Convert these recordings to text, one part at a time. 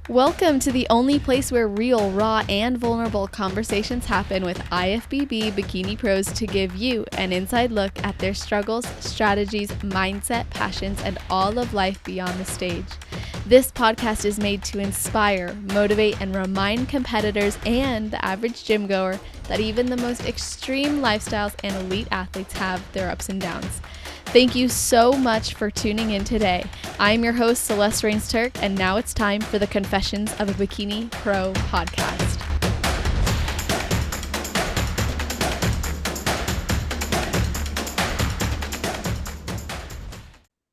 Welcome to the only place where real, raw, and vulnerable conversations happen with IFBB Bikini Pros to give you an inside look at their struggles, strategies, mindset, passions, and all of life beyond the stage. This podcast is made to inspire, motivate, and remind competitors and the average gym goer that even the most extreme lifestyles and elite athletes have their ups and downs. Thank you so much for tuning in today. I'm your host, Celeste Rains-Turk, and now it's time for the Confessions of a Bikini Pro podcast.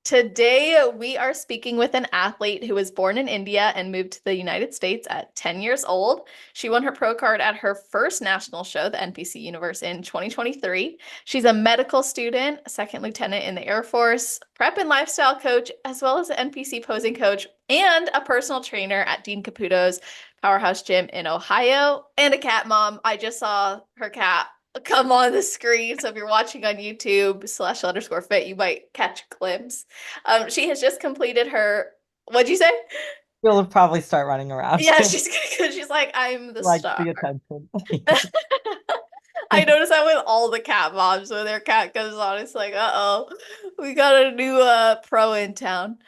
Today, we are speaking with an athlete who was born in India and moved to the United States at 10 years old. She won her pro card at her first national show, the NPC Universe, in 2023. She's a medical student, a second lieutenant in the Air Force, prep and lifestyle coach, as well as an NPC posing coach, and a personal trainer at Dean Caputo's Powerhouse Gym in Ohio, and a cat mom. I just saw her cat come on the screen. So if you're watching on YouTube /_fit, you might catch a glimpse. She has just completed her, what'd you say? You'll probably start running around. Yeah, she's like, I'm the Like star. the attention. I notice that with all the cat moms when their cat goes on, it's like, uh-oh, we got a new pro in town.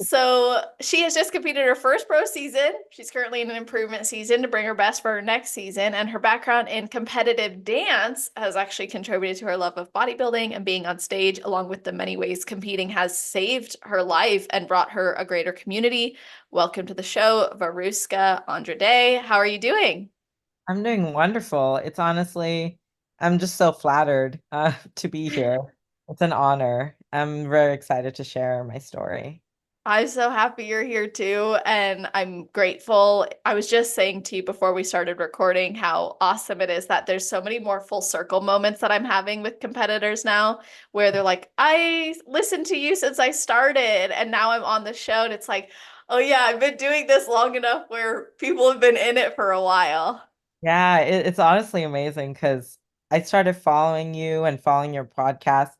So she has just competed her first pro season. She's currently in an improvement season to bring her best for her next season. And her background in competitive dance has actually contributed to her love of bodybuilding and being on stage, along with the many ways competing has saved her life and brought her a greater community. Welcome to the show, VERUSHQA Andrade. How are you doing? I'm doing wonderful. It's honestly, I'm just so flattered to be here. It's an honor. I'm very excited to share my story. I'm so happy you're here too, and I'm grateful. I was just saying to you before we started recording how awesome it is that there's so many more full circle moments that I'm having with competitors now, where they're like, I listened to you since I started, and now I'm on the show, and it's like, oh yeah, I've been doing this long enough where people have been in it for a while. Yeah, it's honestly amazing because I started following you and following your podcast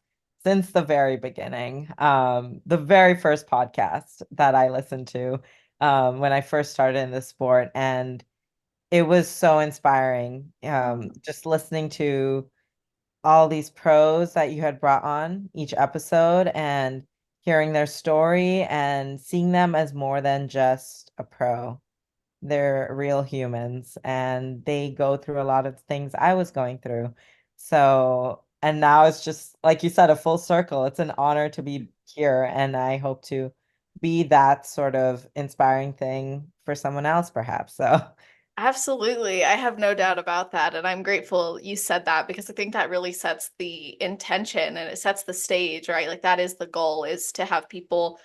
since the very beginning. The very first podcast that I listened to when I first started in the sport. And it was so inspiring. Just listening to all these pros that you had brought on each episode and hearing their story and seeing them as more than just a pro. They're real humans and they go through a lot of things I was going through. So, and now it's just, like you said, a full circle. It's an honor to be here, and I hope to be that sort of inspiring thing for someone else, perhaps. So, Absolutely. I have no doubt about that. And I'm grateful you said that because I think that really sets the intention and it sets the stage, right? Like that is the goal, is to have people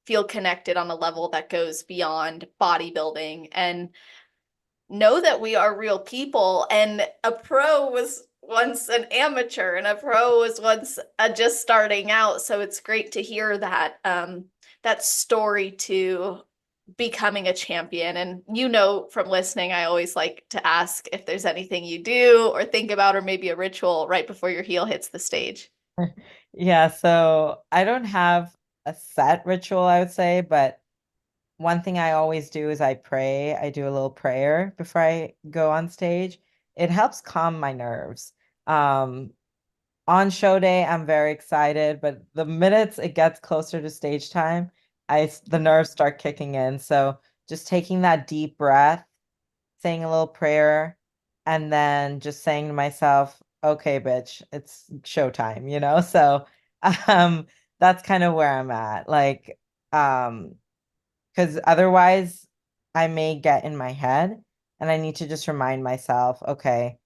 feel connected on a level that goes beyond bodybuilding and know that we are real people. And a pro was once an amateur and a pro was once just starting out. So it's great to hear that that story to becoming a champion. And you know, from listening, I always like to ask if there's anything you do or think about, or maybe a ritual right before your heel hits the stage. yeah, so I don't have a set ritual, I would say, but one thing I always do is I pray. I do a little prayer before I go on stage. It helps calm my nerves. Um, on show day, I'm very excited, but the minutes it gets closer to stage time, the nerves start kicking in. So just taking that deep breath, saying a little prayer, and then just saying to myself, okay, bitch, it's showtime, you know? So um that's kind of where I'm at. Like, because otherwise I may get in my head and I need to just remind myself, okay,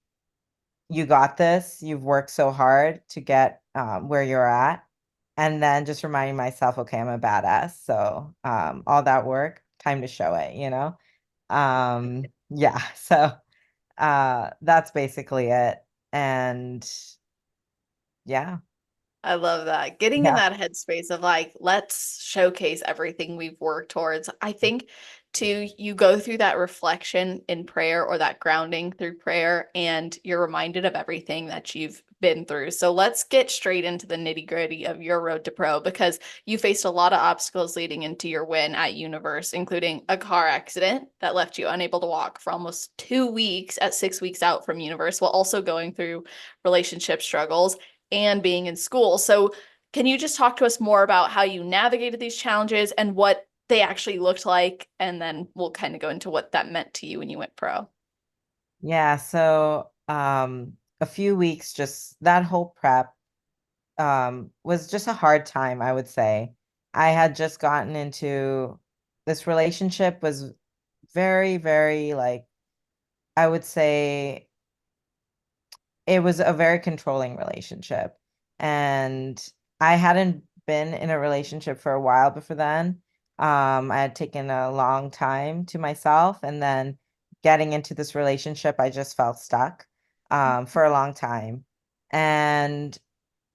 you got this. You've worked so hard to get where you're at. And then just reminding myself, okay, I'm a badass. So all that work, time to show it, you know? Yeah, so that's basically it. And yeah, I love that. Getting in yeah. that headspace of like, let's showcase everything we've worked towards. I think too, you go through that reflection in prayer or that grounding through prayer, and you're reminded of everything that you've been through. So let's get straight into the nitty-gritty of your road to pro because you faced a lot of obstacles leading into your win at Universe, including a car accident that left you unable to walk for almost 2 weeks at 6 weeks out from Universe, while also going through relationship struggles and being in school. So can you just talk to us more about how you navigated these challenges and what they actually looked like? And then we'll kind of go into what that meant to you when you went pro. Yeah, so a few weeks, just that whole prep was just a hard time, I would say. I had just gotten into this relationship was very, very like I would say it was a very controlling relationship. And I hadn't been in a relationship for a while before then. I had taken a long time to myself, and then getting into this relationship, I just felt stuck for a long time. And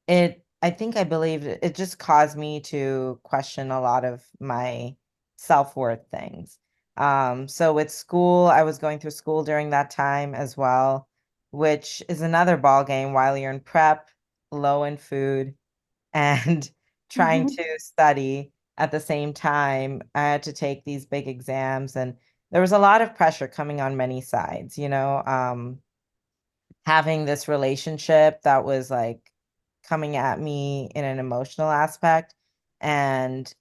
I think I believe it just caused me to question a lot of my self-worth things. So with school, I was going through school during that time as well, which is another ball game while you're in prep, low in food, and trying Mhm. to study at the same time. I had to take these big exams, and there was a lot of pressure coming on many sides, having this relationship that was like coming at me in an emotional aspect and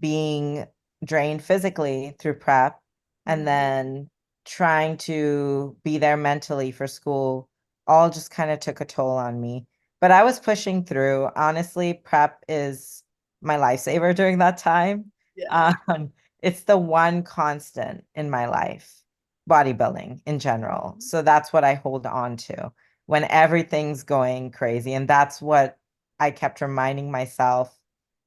being drained physically through prep and Mhm. then trying to be there mentally for school all just kind of took a toll on me. But I was pushing through. Honestly, prep is my lifesaver during that time. Yeah. Um, it's the one constant in my life, bodybuilding in general. So that's what I hold on to when everything's going crazy. And that's what I kept reminding myself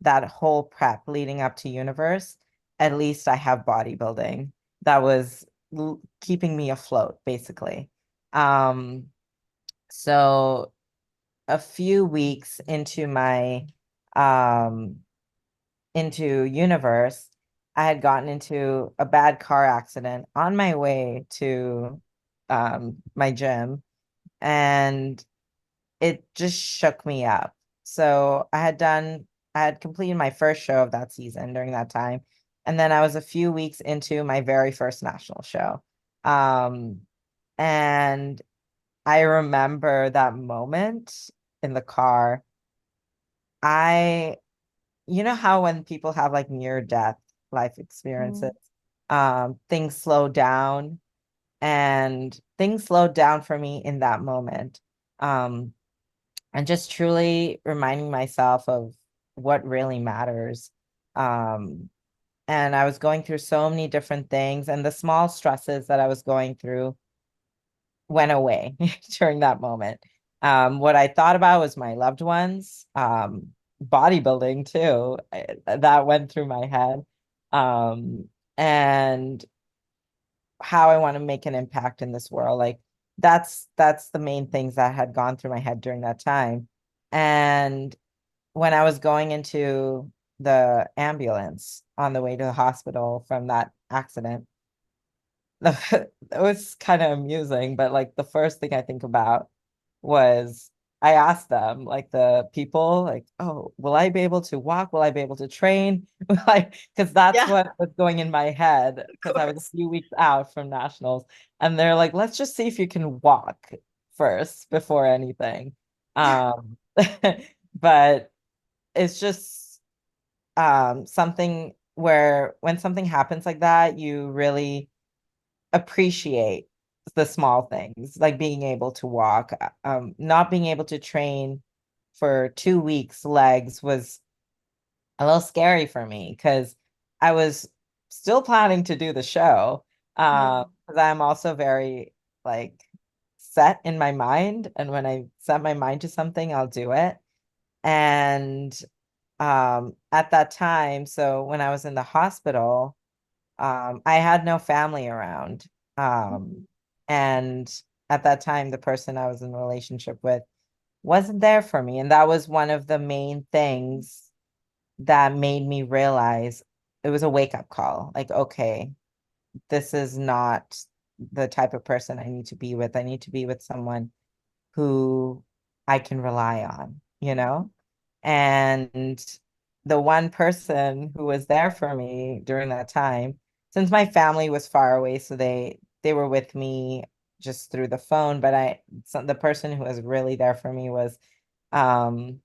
that whole prep leading up to Universe. At least I have bodybuilding. That was keeping me afloat, basically. Um, so a few weeks um into Universe, I had gotten into a bad car accident on my way to my gym, and it just shook me up. So I had completed my first show of that season during that time. And then I was a few weeks into my very first national show. Um, and I remember that moment in the car. I, you know how when people have like near death life experiences, Mhm. things slow down, and things slowed down for me in that moment. Um, and just truly reminding myself of what really matters. Um, and I was going through so many different things, and the small stresses that I was going through went away during that moment. What I thought about was my loved ones, bodybuilding too. That went through my head. Um, and how I want to make an impact in this world. Like that's the main things that had gone through my head during that time. And when I was going into the ambulance on the way to the hospital from that accident, it was kind of amusing, but like the first thing I think about was I asked them, like the people, like, oh, will I be able to walk? Will I be able to train? Like, because that's Yeah, what was going in my head of because I was a course. few weeks out from nationals. And they're like, let's just see if you can walk first before anything. Um, but it's just something where when something happens like that, you really appreciate the small things, like being able to walk. Not being able to train for 2 weeks legs was a little scary for me because I was still planning to do the show. Mhm. Because I'm also very like set in my mind, and when I set my mind to something, I'll do it. And at that time, so when I was in the hospital, I had no family around. Um, and at that time, the person I was in a relationship with wasn't there for me. And that was one of the main things that made me realize it was a wake-up call. Like, okay, this is not the type of person I need to be with. I need to be with someone who I can rely on, you know? And the one person who was there for me during that time, since my family was far away, so they were with me just through the phone, but the person who was really there for me was um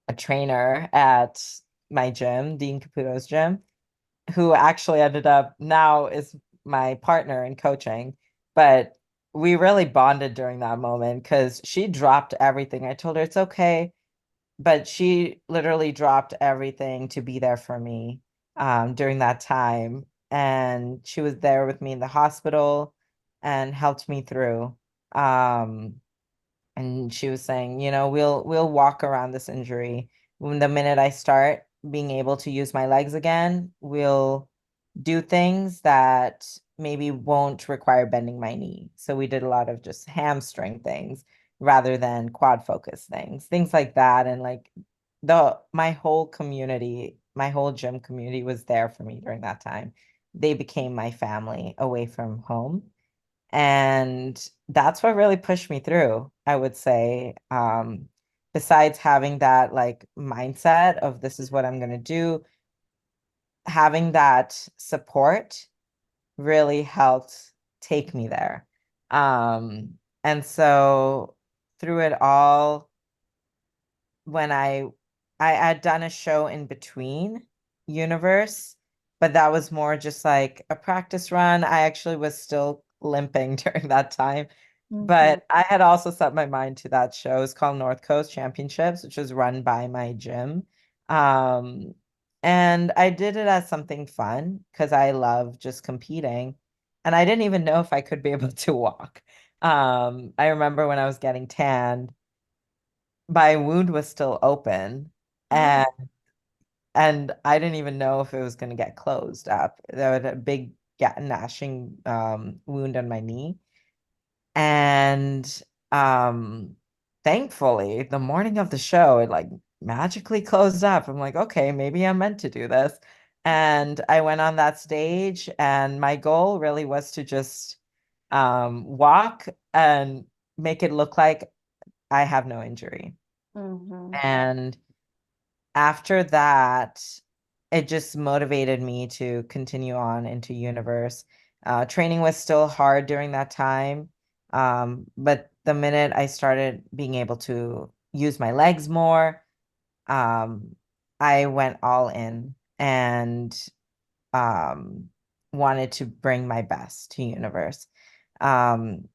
a trainer at my gym, Dean Caputo's gym, who actually ended up now is my partner in coaching. But we really bonded during that moment because she dropped everything. I told her it's okay, but she literally dropped everything to be there for me during that time. And she was there with me in the hospital and helped me through. Um, and she was saying, we'll walk around this injury. When the minute I start being able to use my legs again, we'll do things that maybe won't require bending my knee. So we did a lot of just hamstring things rather than quad focus things like that. And like my whole community, my whole gym community was there for me during that time. They became my family away from home. And that's what really pushed me through, I would say. Besides having that like mindset of this is what I'm going to do, having that support really helped take me there. And so through it all, when I had done a show in between Universe, but that was more just like a practice run. I actually was still limping during that time. Mhm. But I had also set my mind to that show. It's called North Coast Championships, which was run by my gym. Um, and I did it as something fun because I love just competing. And I didn't even know if I could be able to walk. I remember when I was getting tanned, my wound was still open Oh. and I didn't even know if it was going to get closed up. There was a big gnashing wound on my knee. And thankfully, the morning of the show, it like magically closed up. I'm like, okay, maybe I'm meant to do this. And I went on that stage, and my goal really was to just walk and make it look like I have no injury. Mhm. And after that, it just motivated me to continue on into Universe. Training was still hard during that time, but the minute I started being able to use my legs more, um, I went all in and um, wanted to bring my best to Universe. And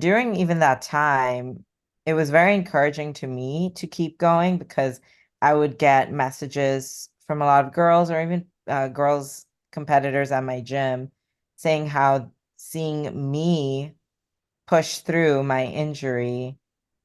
during even that time, it was very encouraging to me to keep going because I would get messages from a lot of girls or even girls competitors at my gym saying how seeing me push through my injury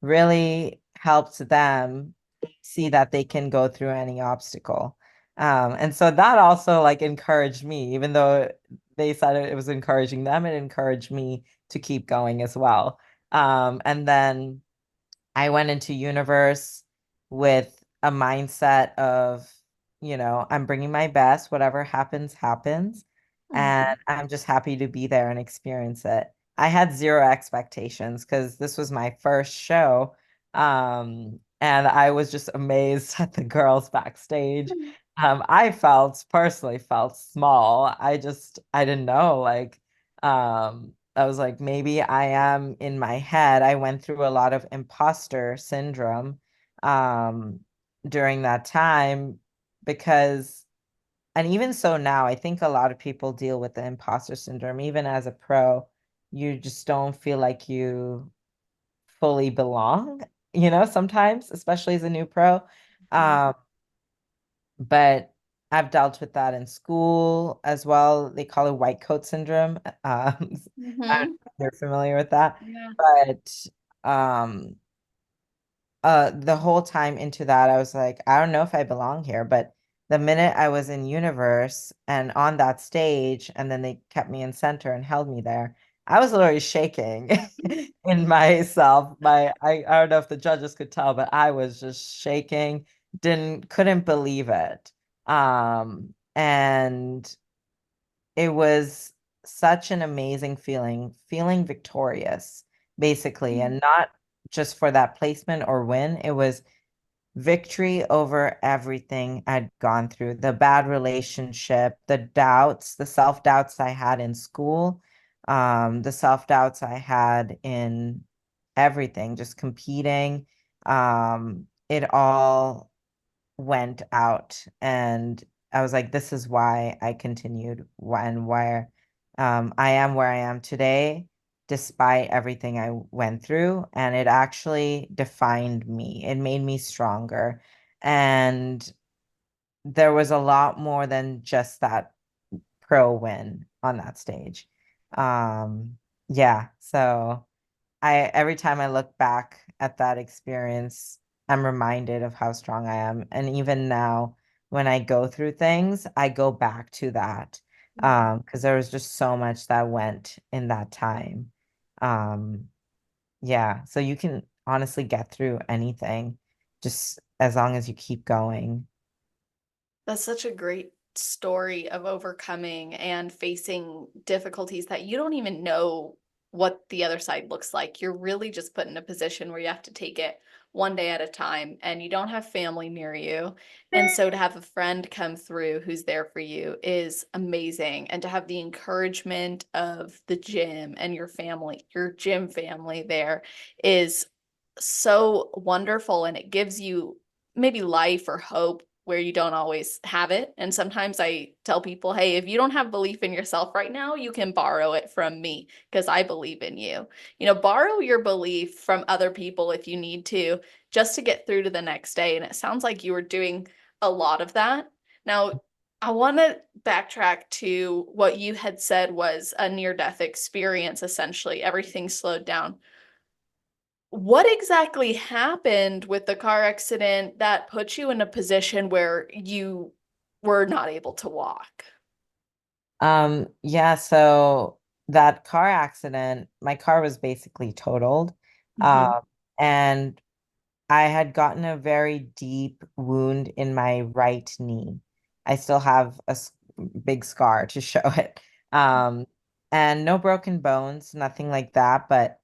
really helps them see that they can go through any obstacle. And so that also like encouraged me, even though they said it was encouraging them, it encouraged me to keep going as well. And then I went into Universe with a mindset of, I'm bringing my best, whatever happens, happens. And Mhm. I'm just happy to be there and experience it. I had zero expectations because this was my first show. And I was just amazed at the girls backstage. I personally felt small. I didn't know, like, I was like, maybe I am in my head. I went through a lot of imposter syndrome um, during that time because, and even so now, I think a lot of people deal with the imposter syndrome. Even as a pro, you just don't feel like you fully belong, sometimes, especially as a new pro. Mhm. Um, but I've dealt with that in school as well. They call it white coat syndrome. I don't know Mhm. if you're familiar with that, Yeah. but um, the whole time into that, I was like, I don't know if I belong here. But the minute I was in Universe and on that stage, and then they kept me in center and held me there, I was literally shaking in myself. I don't know if the judges could tell, but I was just shaking, couldn't believe it. And it was such an amazing feeling victorious, basically, and not just for that placement or win. It was victory over everything I'd gone through, the bad relationship, the doubts, the self-doubts I had in school, the self-doubts I had in everything, just competing. It all went out, and I was like, this is why I continued and where I am where I am today, despite everything I went through. And it actually defined me. It made me stronger. And there was a lot more than just that pro win on that stage. Yeah, so every time I look back at that experience, I'm reminded of how strong I am. And even now, when I go through things, I go back to that. Because there was just so much that went in that time. Um, yeah, so you can honestly get through anything just as long as you keep going. That's such a great story of overcoming and facing difficulties that you don't even know what the other side looks like. You're really just put in a position where you have to take it one day at a time, and you don't have family near you. And so to have a friend come through who's there for you is amazing. And to have the encouragement of the gym and your family, your gym family there is so wonderful. And it gives you maybe life or hope where you don't always have it. And sometimes I tell people, hey, if you don't have belief in yourself right now, you can borrow it from me because I believe in you. You know, borrow your belief from other people if you need to, just to get through to the next day. And it sounds like you were doing a lot of that. Now, I want to backtrack to what you had said was a near-death experience, essentially. Everything slowed down. What exactly happened with the car accident that put you in a position where you were not able to walk? Yeah, so that car accident, my car was basically totaled. Hmm. And I had gotten a very deep wound in my right knee. I still have a big scar to show it. Um, and no broken bones, nothing like that, but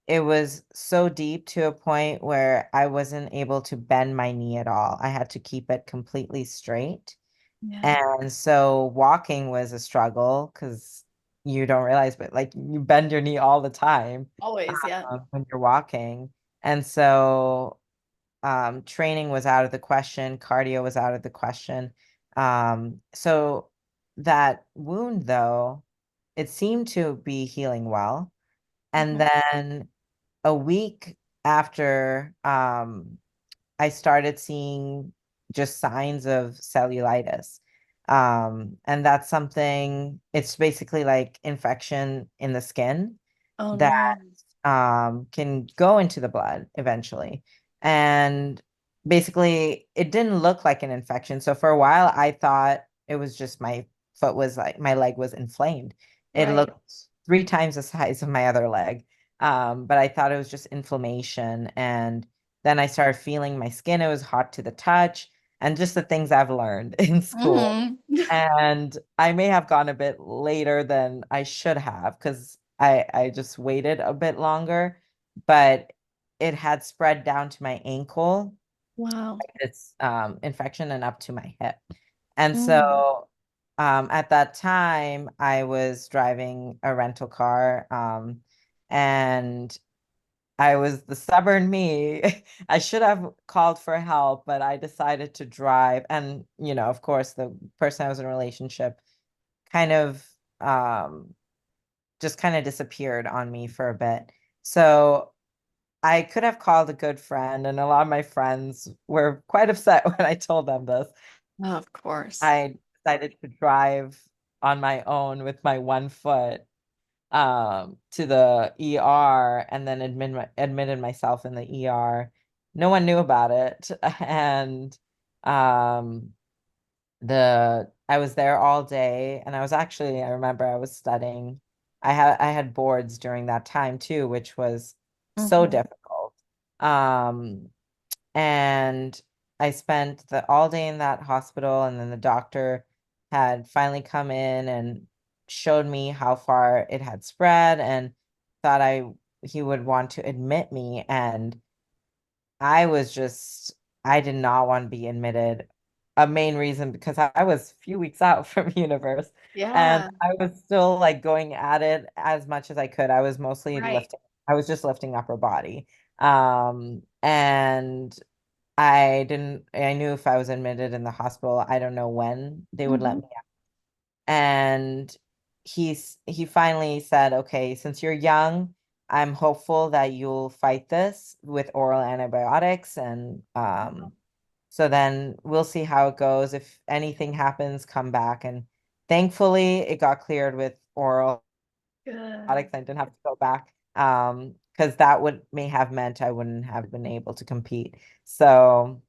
it was so deep to a point where I wasn't able to bend my knee at all. I had to keep it completely straight. Yeah. And so walking was a struggle because you don't realize, but like you bend your knee all the time Always, yeah. when you're walking. And so training was out of the question, cardio was out of the question. So that wound, though, it seemed to be healing well. And Mhm. then a week after, I started seeing just signs of cellulitis. And that's something, it's basically like infection in the skin Oh that no. can go into the blood eventually. And basically, it didn't look like an infection. So for a while, I thought it was just my foot was like my leg was inflamed. It Right. looked 3 times the size of my other leg. But I thought it was just inflammation. And then I started feeling my skin. It was hot to the touch, and just the things I've learned in school. Hmm. And I may have gone a bit later than I should have because I just waited a bit longer, but it had spread down to my ankle, Wow. its infection, and up to my hip. And Mm. so at that time, I was driving a rental car, and I was the stubborn me. I should have called for help, but I decided to drive. And, of course, the person I was in a relationship kind of just kind of disappeared on me for a bit. So I could have called a good friend, and a lot of my friends were quite upset when I told them this. Of course. I decided to drive on my own with my one foot to the ER, and then admitted myself in the ER. No one knew about it. And um I was there all day, and I remember I was studying. I had boards during that time too, which was so Hmm. difficult. Um and I spent the all day in that hospital, and then the doctor had finally come in and showed me how far it had spread, and thought I he would want to admit me, and I was just, I did not want to be admitted. A main reason because I was a few weeks out from Universe, and Yeah, I was still like going at it as much as I could. I was mostly right. lifting, I was just lifting upper body. And I knew if I was admitted in the hospital, I don't know when they would let Mhm. me out. And he finally said, okay, since you're young, I'm hopeful that you'll fight this with oral antibiotics. And so then we'll see how it goes. If anything happens, come back. And thankfully it got cleared with oral Good. antibiotics. I didn't have to go back. Because that would may have meant I wouldn't have been able to compete. So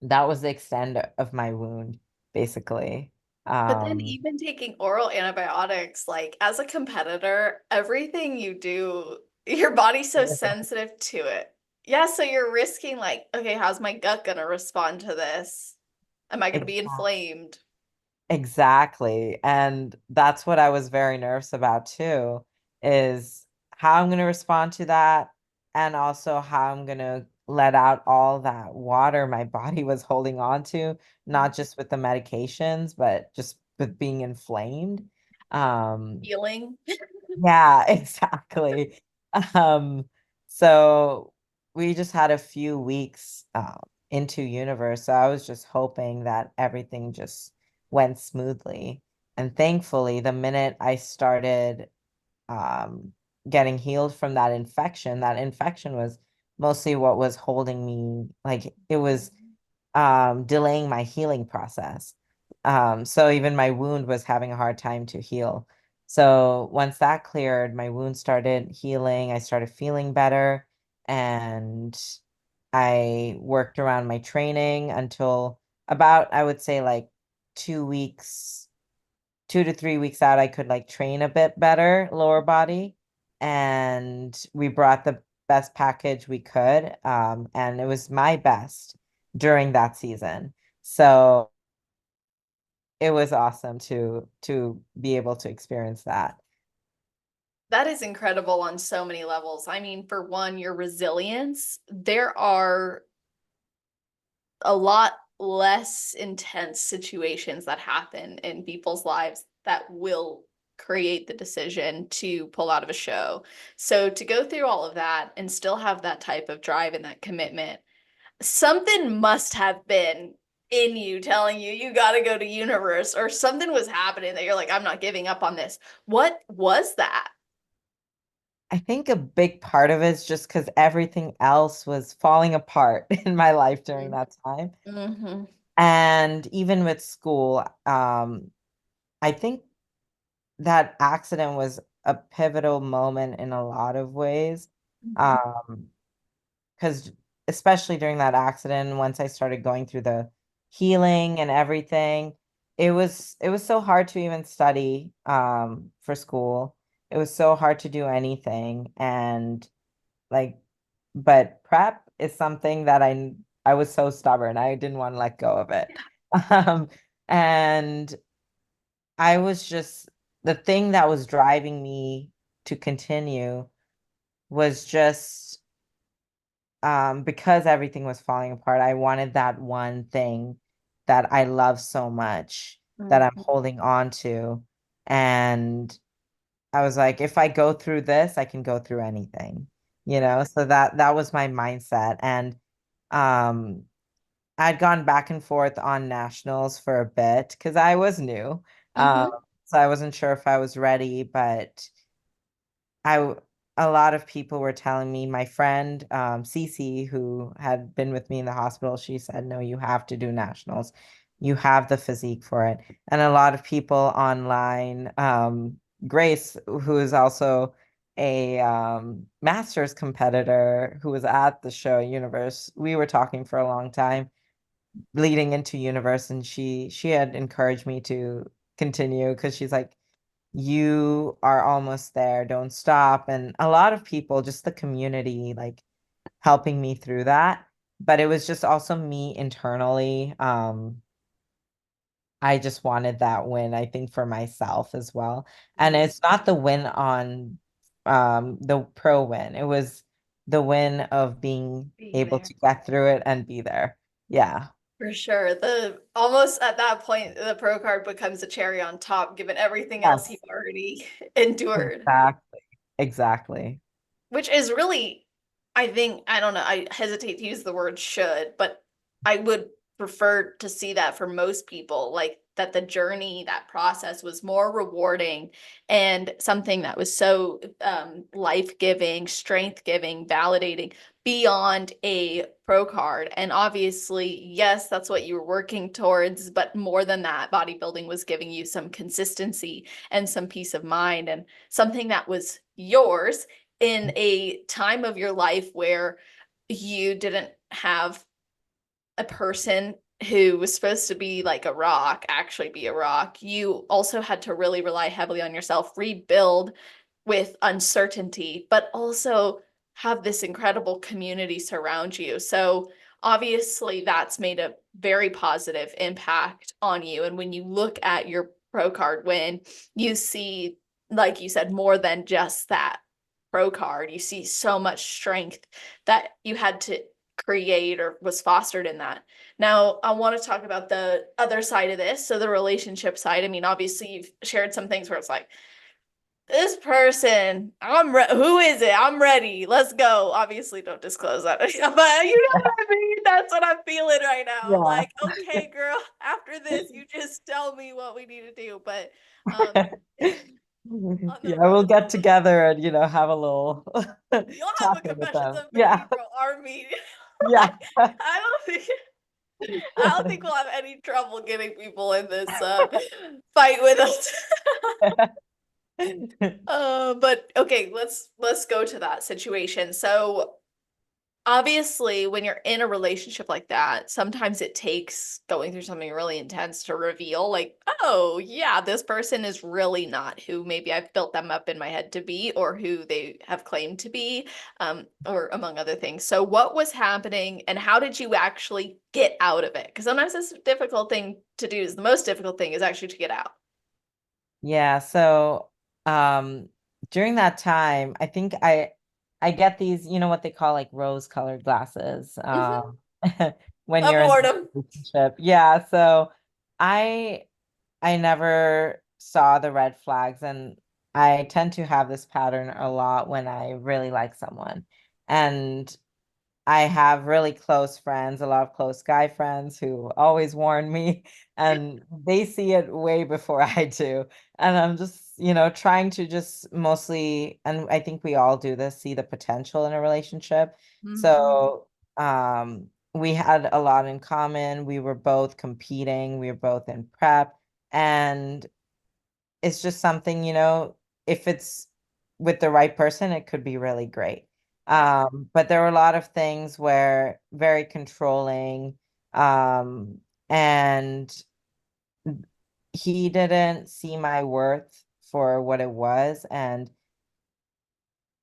that was the extent of my wound, basically. But then Um, even taking oral antibiotics, like as a competitor, everything you do, your body's so sensitive to it. Yeah, so you're risking like, okay, how's my gut gonna respond to this? Am I gonna be inflamed? Exactly. And that's what I was very nervous about too, is how I'm going to respond to that, and also how I'm going to let out all that water my body was holding on to, not just with the medications, but just with being inflamed. Um, Healing? yeah, exactly. Um, so we just had a few weeks into Universe, so I was just hoping that everything just went smoothly. And thankfully, the minute I started getting healed from that infection was mostly what was holding me, like it was delaying my healing process. So even my wound was having a hard time to heal. So once that cleared, my wound started healing. I started feeling better, and I worked around my training until about, I would say, like 2 weeks, 2 to 3 weeks out, I could like train a bit better, lower body. And we brought the best package we could. And it was my best during that season. So it was awesome to be able to experience that. That is incredible on so many levels. I mean, for one, your resilience. There are a lot less intense situations that happen in people's lives that will create the decision to pull out of a show. So to go through all of that and still have that type of drive and that commitment, something must have been in you telling you you got to go to Universe, or something was happening that you're like, I'm not giving up on this. What was that? I think a big part of it is just because everything else was falling apart in my life during that time. Mm-hmm. And even with school, I think that accident was a pivotal moment in a lot of ways. Mm-hmm. Um, because especially during that accident, once I started going through the healing and everything, it was so hard to even study for school. It was so hard to do anything. And like, but prep is something that I was so stubborn. I didn't want to let go of it. Um, and I was just, the thing that was driving me to continue was just because everything was falling apart. I wanted that one thing that I love so much that I'm Mm-hmm. holding on to. And I was like, if I go through this, I can go through anything, you Right. know? So that was my mindset. And um I'd gone back and forth on nationals for a bit because I was new. Um, Mm-hmm. so I wasn't sure if I was ready, but I a lot of people were telling me, my friend Cece, who had been with me in the hospital, she said, no, you have to do nationals. You have the physique for it. And a lot of people online, Grace, who is also a master's competitor who was at the show Universe, we were talking for a long time leading into Universe, and she had encouraged me to continue because she's like, you are almost there, don't stop. And a lot of people, just the community, like helping me through that. But it was just also me internally. I just wanted that win, I think, for myself as well. And Mm-hmm. it's not the win on the pro win. It was the win of being Being able there. to get through it and be there. Yeah. For sure. The almost at that point, the pro card becomes a cherry on top, given everything else you've Yes, already endured. exactly. Exactly. Which is really, I think, I don't know, I hesitate to use the word should, but I would prefer to see that for most people, like that the journey, that process was more rewarding and something that was so life-giving, strength-giving, validating beyond a pro card. And obviously, yes, that's what you were working towards, but more than that, bodybuilding was giving you some consistency and some peace of mind and something that was yours in a time of your life where you didn't have a person who was supposed to be like a rock actually be a rock. You also had to really rely heavily on yourself, rebuild with uncertainty, but also have this incredible community surround you. So obviously that's made a very positive impact on you. And when you look at your pro card win, you see, like you said, more than just that pro card. You see so much strength that you had to create or was fostered in that. Now, I want to talk about the other side of this. So, the relationship side. I mean, obviously, you've shared some things where it's like, this person, who is it? I'm ready. Let's go. Obviously, don't disclose that. But you know what I mean? That's what I'm feeling right now. I'm Yeah. like, okay, girl, after this, you just tell me what we need to do. But um on Yeah, the we'll get together and, have a little you'll have a talking with confessions them. of Yeah. Baby Bro army. Yeah. Like, I don't think we'll have any trouble getting people in this fight with us. But okay, let's go to that situation. So obviously, when you're in a relationship like that, sometimes it takes going through something really intense to reveal, like, oh, yeah, this person is really not who maybe I've built them up in my head to be or who they have claimed to be, or among other things. So, what was happening and how did you actually get out of it? Because sometimes it's a difficult thing to do, is the most difficult thing is actually to get out. Yeah, so um during that time, I think I get these, what they call like rose-colored glasses Hmm. when you're in Aboard a them. relationship. Yeah, so I I never saw the red flags, and I tend to have this pattern a lot when I really like someone. And I have really close friends, a lot of close guy friends who always warn me, and they see it way before I do. And I'm just, trying to just mostly, and I think we all do this, see the potential in a relationship. Hmm. So, we had a lot in common. We were both competing, we were both in prep, and it's just something, if it's with the right person, it could be really great. Yeah. But there were a lot of things where very controlling, and he didn't see my worth for what it was, and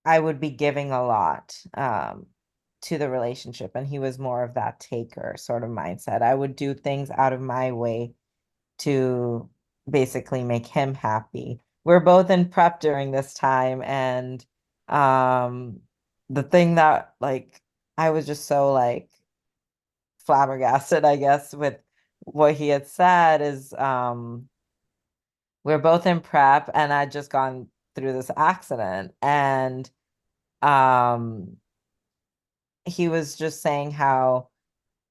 I would be giving a lot, to the relationship, and he was more of that taker sort of mindset. I would do things out of my way to basically make him happy. We're both in prep during this time, and um the thing that like I was just so like flabbergasted, I guess, with what he had said is we're both in prep and I'd just gone through this accident, and um he was just saying how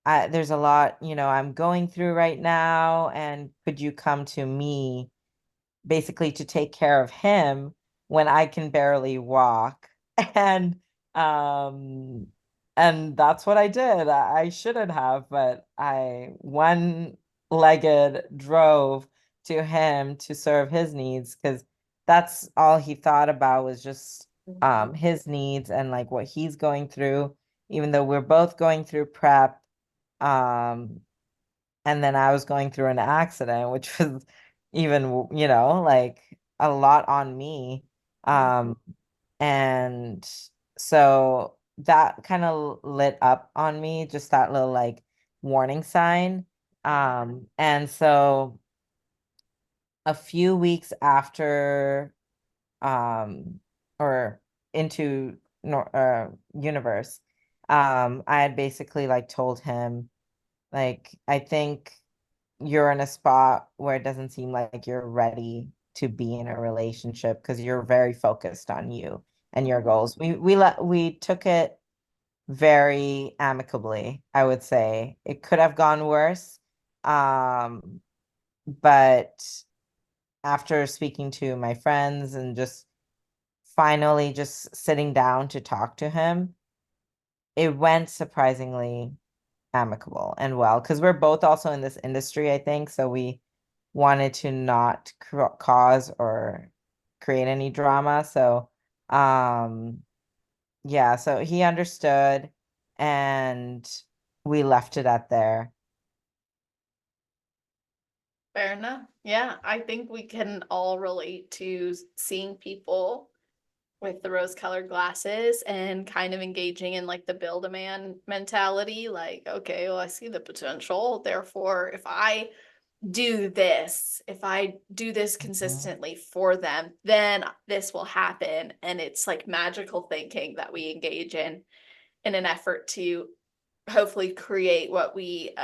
there's a lot, I'm going through right now, and could you come to me basically to take care of him when I can barely walk. And um and that's what I did. I shouldn't have, but I one-legged drove to him to serve his needs, because that's all he thought about was just his needs and like what he's going through, even though we're both going through prep. Um and then I was going through an accident, which was even, like a lot on me. Um, and so that kind of lit up on me, just that little like warning sign. And so a few weeks after, um, or into universe, I had basically like told him like, I think you're in a spot where it doesn't seem like you're ready to be in a relationship because you're very focused on you and your Mhm. goals. We took it very amicably, I would say. It could have gone worse. But after speaking to my friends and just finally just sitting down to talk to him, it went surprisingly amicable and well because we're both also in this industry, I think. So we wanted to not cause or create any drama. So, yeah, so he understood and we left it at there. Fair enough. Yeah, I think we can all relate to seeing people with the rose-colored glasses and kind of engaging in like the build a man mentality. Like, okay, well, I see the potential. Therefore, if I do this Mhm. consistently for them, then this will happen. And it's like magical thinking that we engage in an effort to hopefully create what we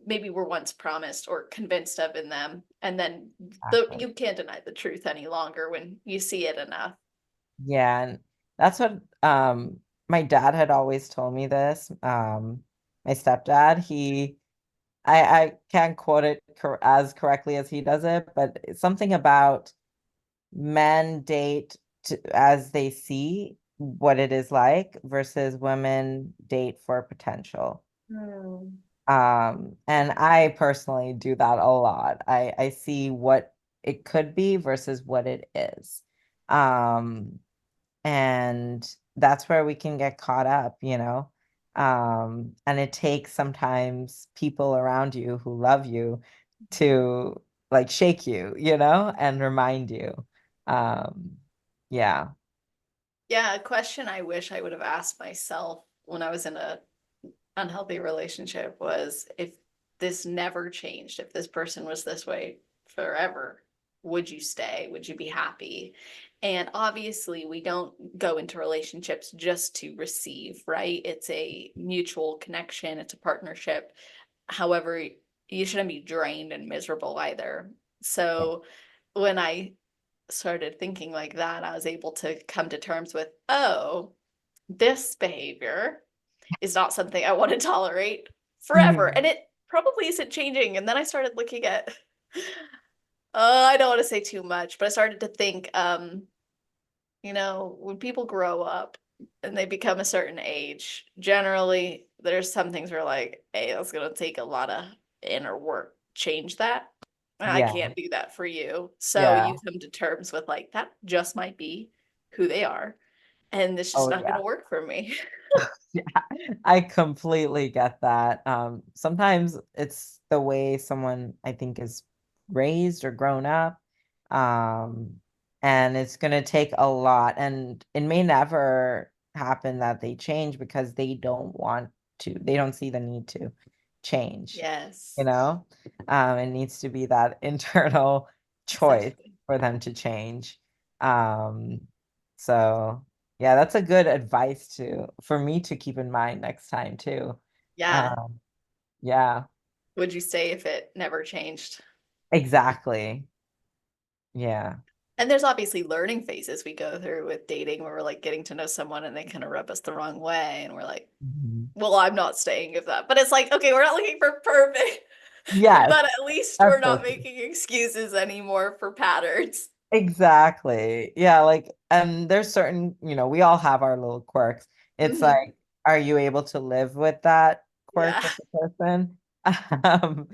maybe were once promised or convinced of in them. And then Exactly. you can't deny the truth any longer when you see it enough. Yeah, and that's what my dad had always told me this. My stepdad, I can't quote it as correctly as he does it, but it's something about men date as they see what it is like versus women date for potential. Hmm. And I personally do that a lot. I see what it could be versus what it is. Um, and that's where we can get caught up, you know. And it takes sometimes people around you who love you to like shake you, you know, and remind you. Um, yeah. Yeah, a question I wish I would have asked myself when I was in a unhealthy relationship was if this never changed, if this person was this way forever, would you stay? Would you be happy? And obviously, we don't go into relationships just to receive, right? It's a mutual connection, it's a partnership. However, you shouldn't be drained and miserable either. So when I started thinking like that, I was able to come to terms with, oh, this behavior is not something I want to tolerate forever. And Mhm. it probably isn't changing. And then I started looking at, I don't want to say too much, but I started to think, when people grow up and they become a certain age, generally there's some things where like, hey, that's gonna take a lot of inner work to change that. And I Yeah. can't do that for you. So Yeah. you come to terms with like that just might be who they are. And it's just Oh, not yeah. gonna work for me. Yeah, I completely get that. Sometimes it's the way someone I think is raised or grown up. Um, and it's gonna take a lot, and it may never happen that they change because they don't want to, they don't see the need to change, you Yes, know? It needs to be that internal choice exactly. for them to change. Um, so yeah, that's a good advice to for me to keep in mind next time too. Yeah. Um, yeah, Would you stay if it never changed? exactly. Yeah. And there's obviously learning phases we go through with dating where we're like getting to know someone and they kind of rub us the wrong way. And we're like, Mhm. well, I'm not staying if that. But it's like, okay, we're not looking for perfect, Yes, but at least we're that's so not true. making excuses anymore for patterns. Exactly. Yeah, like, and there's certain, we all have our little quirks. It's Mhm. like, are you able to live with that quirk Yeah. with the person? Um,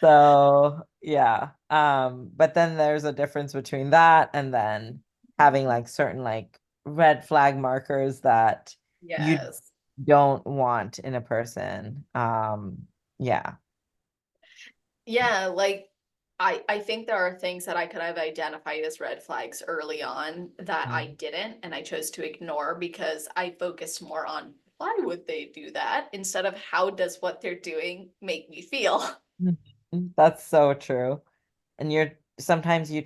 so yeah. But then there's a difference between that and then having like certain like red flag markers that you Yes. don't want in a person. Yeah. Yeah, like I think there are things that I could have identified as red flags early on that I Mhm. didn't and I chose to ignore because I focused more on why would they do that instead of how does what they're doing make me feel. That's so true. And you're sometimes you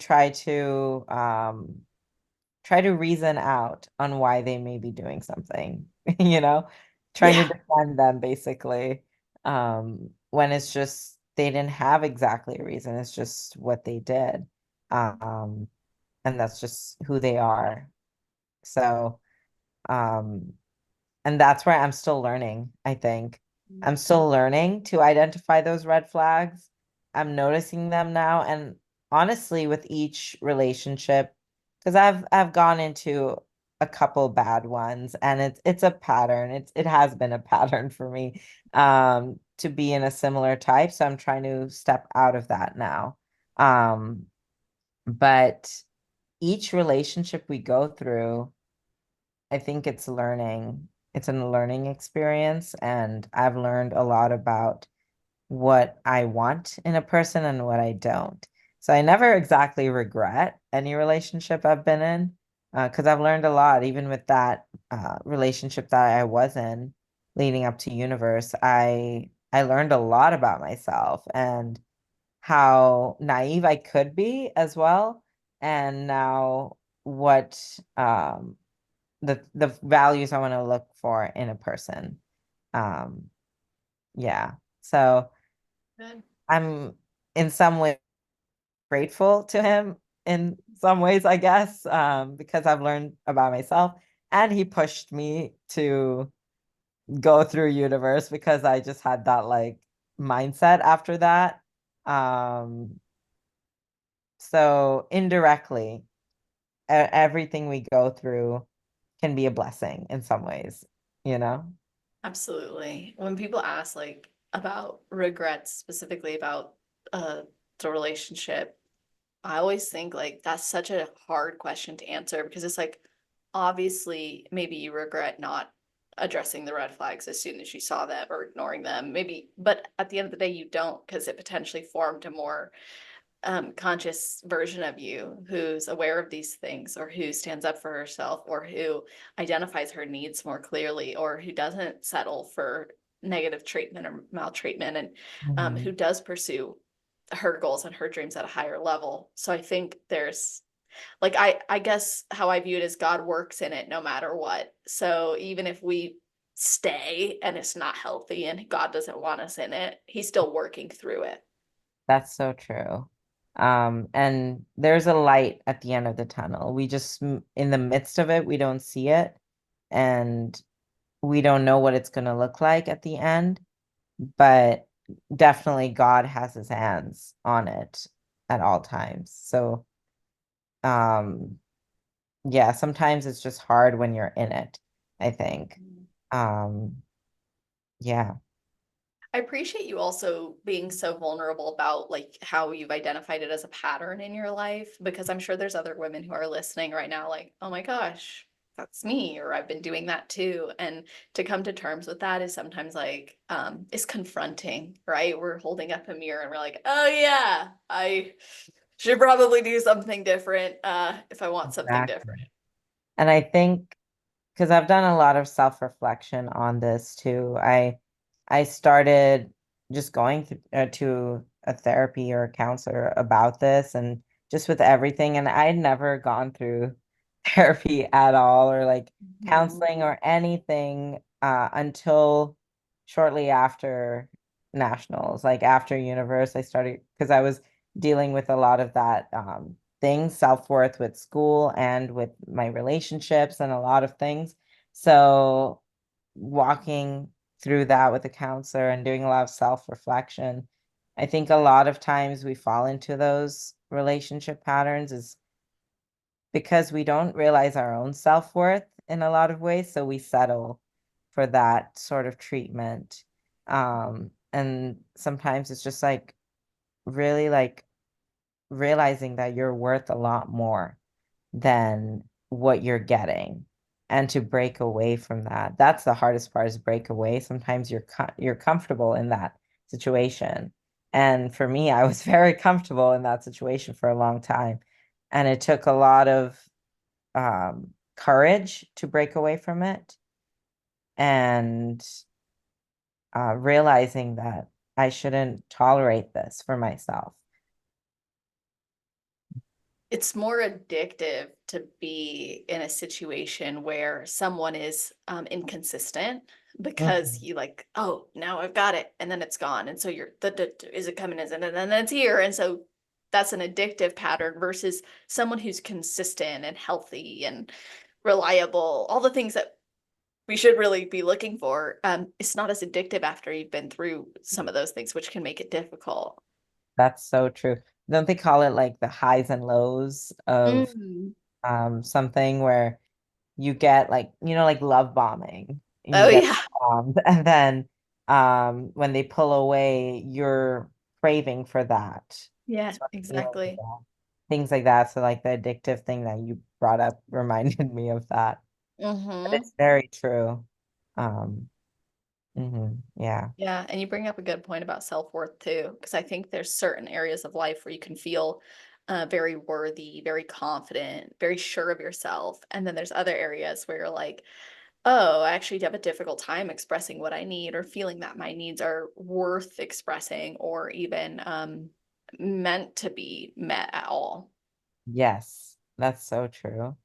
try to reason out on why they may be doing something, you know, trying to Yeah. defend them basically. When it's just they didn't have exactly a reason, it's just what they did. Um, and that's just who they are. So, um, and that's where I'm still learning, I think. I'm still learning to identify those red flags. I'm noticing them now. And honestly, with each relationship, because I've gone into a couple bad ones and it's a pattern. It has been a pattern for me to be in a similar type. So I'm trying to step out of that now. Um, but each relationship we go through, I think it's learning. It's a learning experience, and I've learned a lot about what I want in a person and what I don't. So I never exactly regret any relationship I've been in, because I've learned a lot, even with that relationship that I was in leading up to Universe. I learned a lot about myself and how naive I could be as well, and now what the values I want to look for in a person. Um, yeah. So Good. I'm in some way grateful to him in some ways, I guess, because I've learned about myself and he pushed me to go through universe because I just had that like mindset after that. Um, so indirectly, everything we go through can be a blessing in some ways, you know? Absolutely. When people ask like about regrets, specifically about uh the relationship, I always think like that's such a hard question to answer because it's like obviously maybe you regret not addressing the red flags as soon as you saw them or ignoring them. Maybe, but at the end of the day you don't because it potentially formed a more conscious version of you who's aware of these things or who stands up for herself or who identifies her needs more clearly or who doesn't settle for negative treatment or maltreatment and who Mhm. does pursue her goals and her dreams at a higher level. So I think there's like I guess how I view it is God works in it no matter what. So even if we stay and it's not healthy and God doesn't want us in it, he's still working through it. That's so true. And there's a light at the end of the tunnel. We just, in the midst of it, we don't see it, and we don't know what it's going to look like at the end, but definitely God has his hands on it at all times. So, um, yeah, sometimes it's just hard when you're in it, I think. Um, yeah. I appreciate you also being so vulnerable about like how you've identified it as a pattern in your life because I'm sure there's other women who are listening right now like, "Oh my gosh, that's me," or "I've been doing that too." And to come to terms with that is sometimes like is confronting, right? We're holding up a mirror and we're like, "Oh yeah, I should probably do something different if I want something Exactly. different." And I think because I've done a lot of self-reflection on this too. I started just going to a therapy or a counselor about this and just with everything. And I'd never gone through therapy at all or like Mhm. counseling or anything until shortly after nationals, like after Universe, I started because I was dealing with a lot of that things, self-worth with school and with my relationships and a lot of things. So walking through that with a counselor and doing a lot of self-reflection, I think a lot of times we fall into those relationship patterns is because we don't realize our own self-worth in a lot of ways, so we settle for that sort of treatment. And sometimes it's just like really like realizing that you're worth a lot more than what you're getting and to break away from that. That's the hardest part is break away. Sometimes you're comfortable in that situation. And for me, I was very comfortable in that situation for a long time. And it took a lot of courage to break away from it and realizing that I shouldn't tolerate this for myself. It's more addictive to be in a situation where someone is inconsistent because Mhm. you like, oh, now I've got it, and then it's gone, and so you're, is it coming? Is it? And then it's here, and so that's an addictive pattern versus someone who's consistent and healthy and reliable, all the things that we should really be looking for. It's not as addictive after you've been through some of those things, which can make it difficult. That's so true. Don't they call it like the highs and lows of Mm. something where you get like, like love bombing and you Oh get yeah. bombed and then when they pull away, you're craving for that Yeah, sort of feeling exactly. again. Things like that. So like the addictive thing that you brought up reminded me of that. But Mm-hmm. it's very true. Um, yeah. Yeah, and you bring up a good point about self-worth too, because I think there's certain areas of life where you can feel very worthy, very confident, very sure of yourself. And then there's other areas where you're like, oh, I actually have a difficult time expressing what I need or feeling that my needs are worth expressing or even meant to be met at all. Yes, that's so true.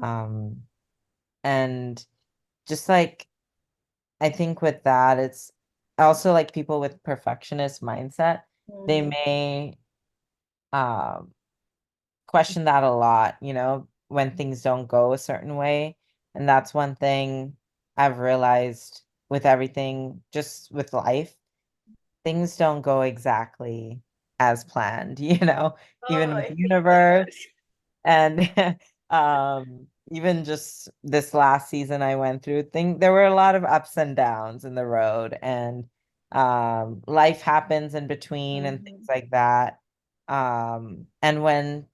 Um, and just like I think with that, it's also like people with perfectionist mindset, they Mhm. may um question that a lot, when things don't go a certain way. And that's one thing I've realized with everything, just with life, things don't go exactly as planned, even Oh, with I hate universe. that. And even just this last season I went through, there were a lot of ups and downs in the road, and life happens in between and things Mhm. like that. And when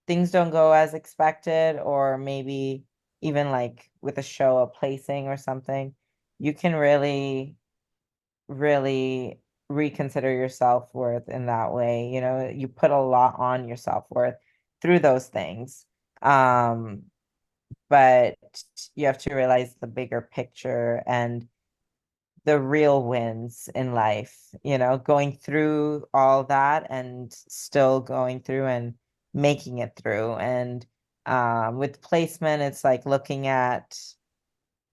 things don't go as expected, or maybe even like with a show, a placing or something, you can really, really reconsider your self-worth in that way. You put a lot on your self-worth through those things. Um, but you have to realize the bigger picture and the real wins in life, going through all that and still going through and making it through. And with placement, it's like looking at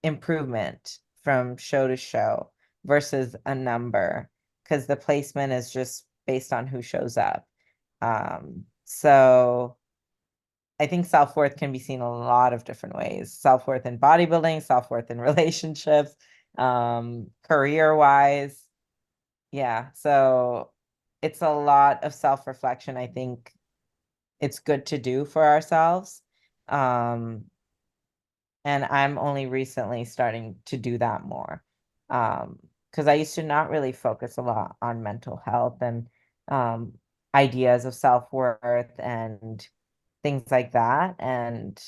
improvement from show to show versus a number, because the placement is just based on who shows up. So I think self-worth can be seen a lot of different ways. Self-worth in bodybuilding, self-worth in relationships, career-wise. Yeah. So it's a lot of self-reflection. I think it's good to do for ourselves. Um, and I'm only recently starting to do that more. Because I used to not really focus a lot on mental health and um, ideas of self-worth and things like that. And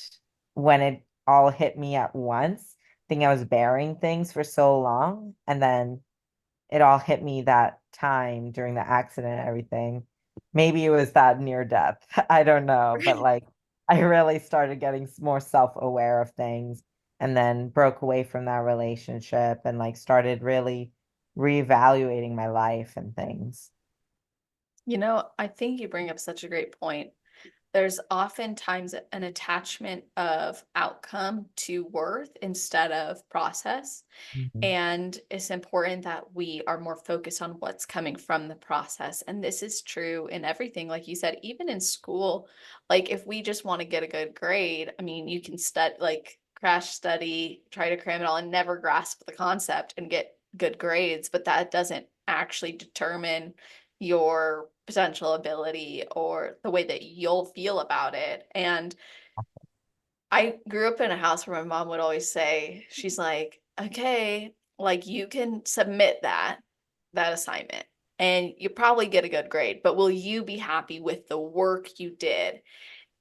when it all hit me at once, I think I was bearing things for so long, and then it all hit me that time during the accident and everything. Maybe it was that near death. I don't know, but like I really started getting more self-aware of things, and then broke away from that relationship and like started really reevaluating my life and things. I think you bring up such a great point. There's oftentimes an attachment of outcome to worth instead of process. Mhm. And it's important that we are more focused on what's coming from the process. And this is true in everything. Like you said, even in school, like if we just want to get a good grade, I mean, you can like crash study, try to cram it all and never grasp the concept and get good grades, but that doesn't actually determine your potential ability or the way that you'll feel about it. And I grew up in a house where my mom would always say, she's like, okay, like you can submit that assignment and you probably get a good grade, but will you be happy with the work you did?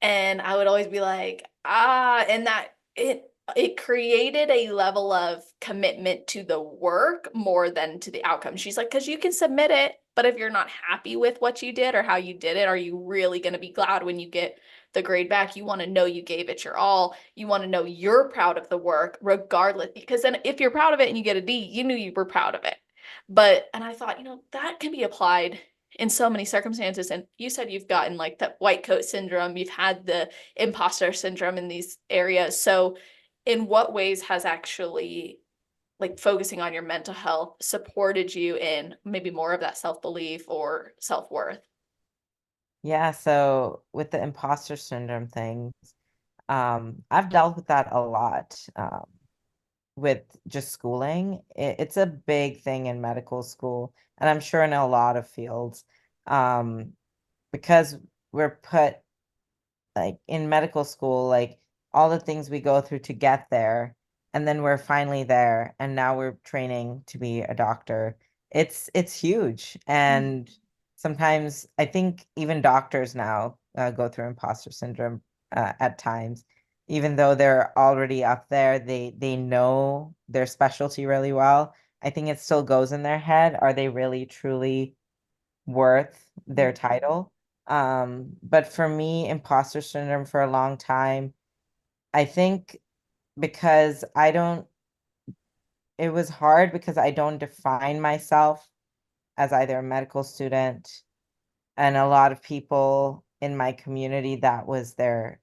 And I would always be like, and that it created a level of commitment to the work more than to the outcome. She's like, because you can submit it, but if you're not happy with what you did or how you did it, are you really going to be glad when you get the grade back? You want to know you gave it your all. You want to know you're proud of the work, regardless. Because then if you're proud of it and you get a D, you knew you were proud of it. And I thought, that can be applied in so many circumstances. And you said you've gotten like the white coat syndrome, you've had the imposter syndrome in these areas. So, in what ways has actually like focusing on your mental health supported you in maybe more of that self-belief or self-worth? Yeah, so with the imposter syndrome thing, I've dealt with that a lot. With just schooling. It's a big thing in medical school, and I'm sure in a lot of fields, um, because we're put like in medical school, like all the things we go through to get there, and then we're finally there, and now we're training to be a doctor. It's huge, and sometimes I think even doctors now go through imposter syndrome at times. Even though they're already up there, they know their specialty really well. I think it still goes in their head. Are they really truly worth their title? But for me, imposter syndrome for a long time, I think because I don't, it was hard because I don't define myself as either a medical student, and a lot of people in my community that's their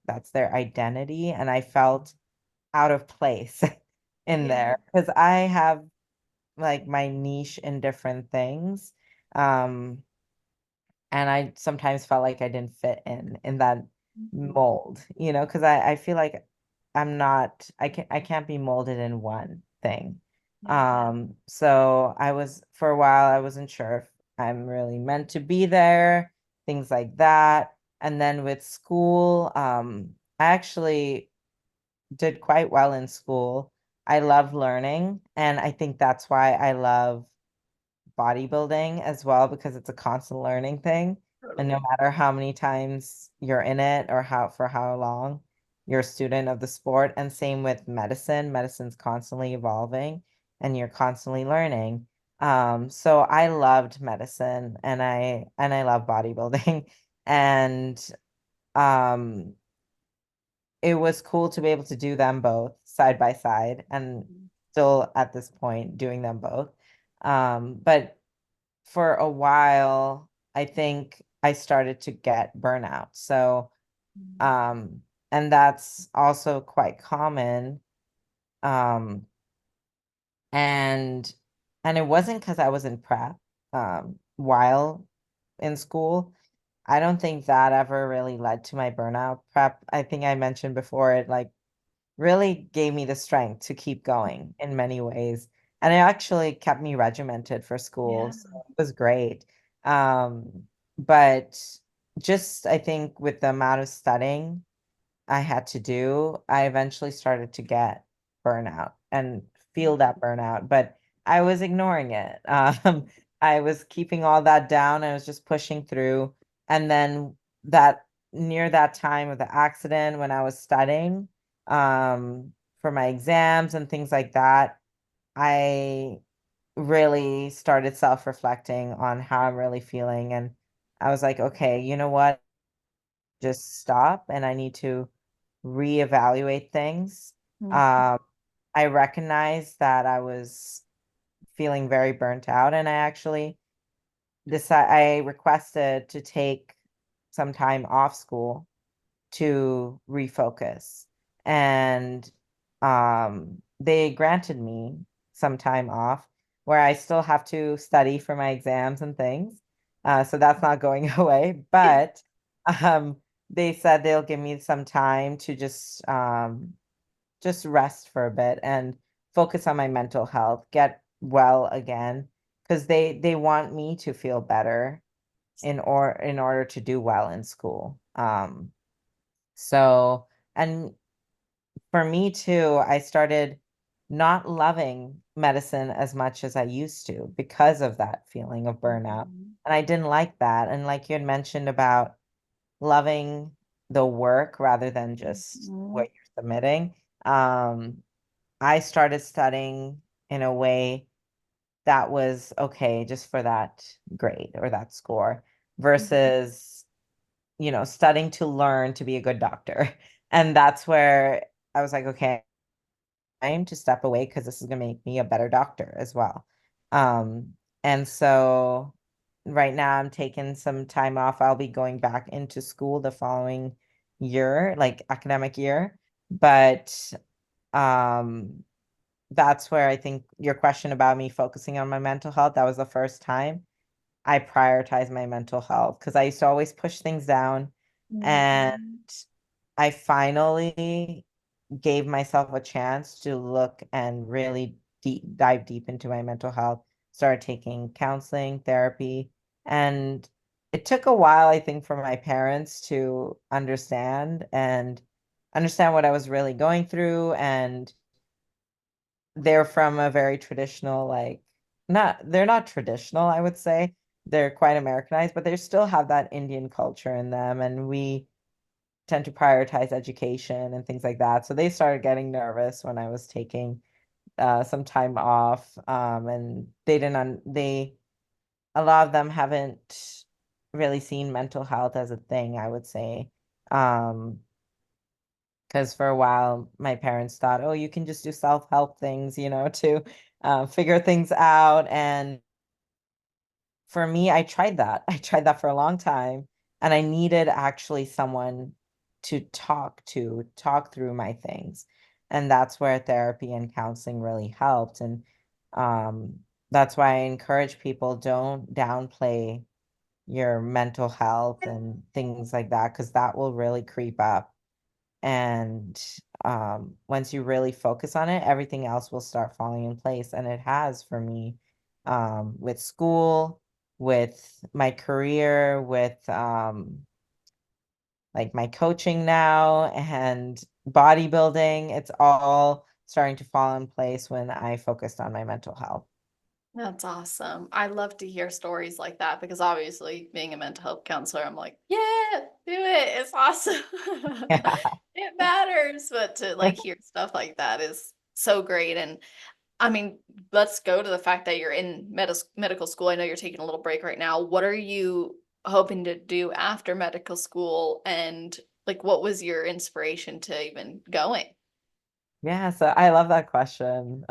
identity, and I felt out of place in Yeah. there because I have like my niche in different things. Um, and I sometimes felt like I didn't fit in that mold, because I feel like I can't be molded in one thing. So I was for a while I wasn't sure if I'm really meant to be there, things like that. And then with school, I actually did quite well in school. I love learning, and I think that's why I love bodybuilding as well because it's a constant learning thing. And no Totally. matter how many times you're in it or how long, you're a student of the sport. And same with medicine. Medicine's constantly evolving and you're constantly learning. So I loved medicine and I love bodybuilding. And um it was cool to be able to do them both side by side and still at this point doing them both. But for a while, I think I started to get burnout. So, um, and that's also quite common. Um, and and it wasn't because I was in prep, while in school. I don't think that ever really led to my burnout. Prep, I think I mentioned before, it like really gave me the strength to keep going in many ways. And it actually kept me regimented for school. Yeah. So it was great. But just I think with the amount of studying I had to do, I eventually started to get burnout and feel that burnout, but I was ignoring it. I was keeping all that down. I was just pushing through. And then that near that time of the accident when I was studying for my exams and things like that, I really started self-reflecting on how I'm really feeling. And I was like, okay, you know what? Just stop and I need to reevaluate things. Mhm. Um, I recognized that I was feeling very burnt out, and I actually I requested to take some time off school to refocus. And they granted me some time off where I still have to study for my exams and things. So that's not going away. But um, they said they'll give me some time to just rest for a bit and focus on my mental health, get well again, because they want me to feel better in order to do well in school. So, and for me too, I started not loving medicine as much as I used to because of that feeling of burnout. Mhm. And I didn't like that. And like you had mentioned about loving the work rather than just Mhm. what you're submitting, I started studying in a way that was okay just for that grade or that score versus studying to learn to be a good doctor. And that's where I was like, okay, time to step away because this is going to make me a better doctor as well. And so right now I'm taking some time off. I'll be going back into school the following year, like academic year. But um that's where I think your question about me focusing on my mental health, that was the first time I prioritized my mental health because I used to always push things down. And Mhm. I finally gave myself a chance to look and really dive deep into my mental health, started taking counseling, therapy, and it took a while, I think, for my parents to understand what I was really going through. And they're from a very traditional, like, they're not traditional, I would say. They're quite Americanized, but they still have that Indian culture in them. And we tend to prioritize education and things like that. So they started getting nervous when I was taking some time off. And they didn't, a lot of them haven't really seen mental health as a thing, I would say. Um, because for a while, my parents thought, oh, you can just do self-help things, to figure things out. And for me, I tried that. I tried that for a long time, and I needed actually someone to talk through my things. And that's where therapy and counseling really helped. And um, that's why I encourage people, don't downplay your mental health and things like that, because that will really creep up. And once you really focus on it, everything else will start falling in place. And it has for me, with school, with my career, with like my coaching now and bodybuilding. It's all starting to fall in place when I focused on my mental health. That's awesome. I love to hear stories like that because obviously being a mental health counselor, I'm like, yeah, do it. It's awesome. It matters. But to like hear stuff like that is so great. And I mean, let's go to the fact that you're in medical school. I know you're taking a little break right now. What are you hoping to do after medical school? And like, what was your inspiration to even going? Yeah, so I love that question.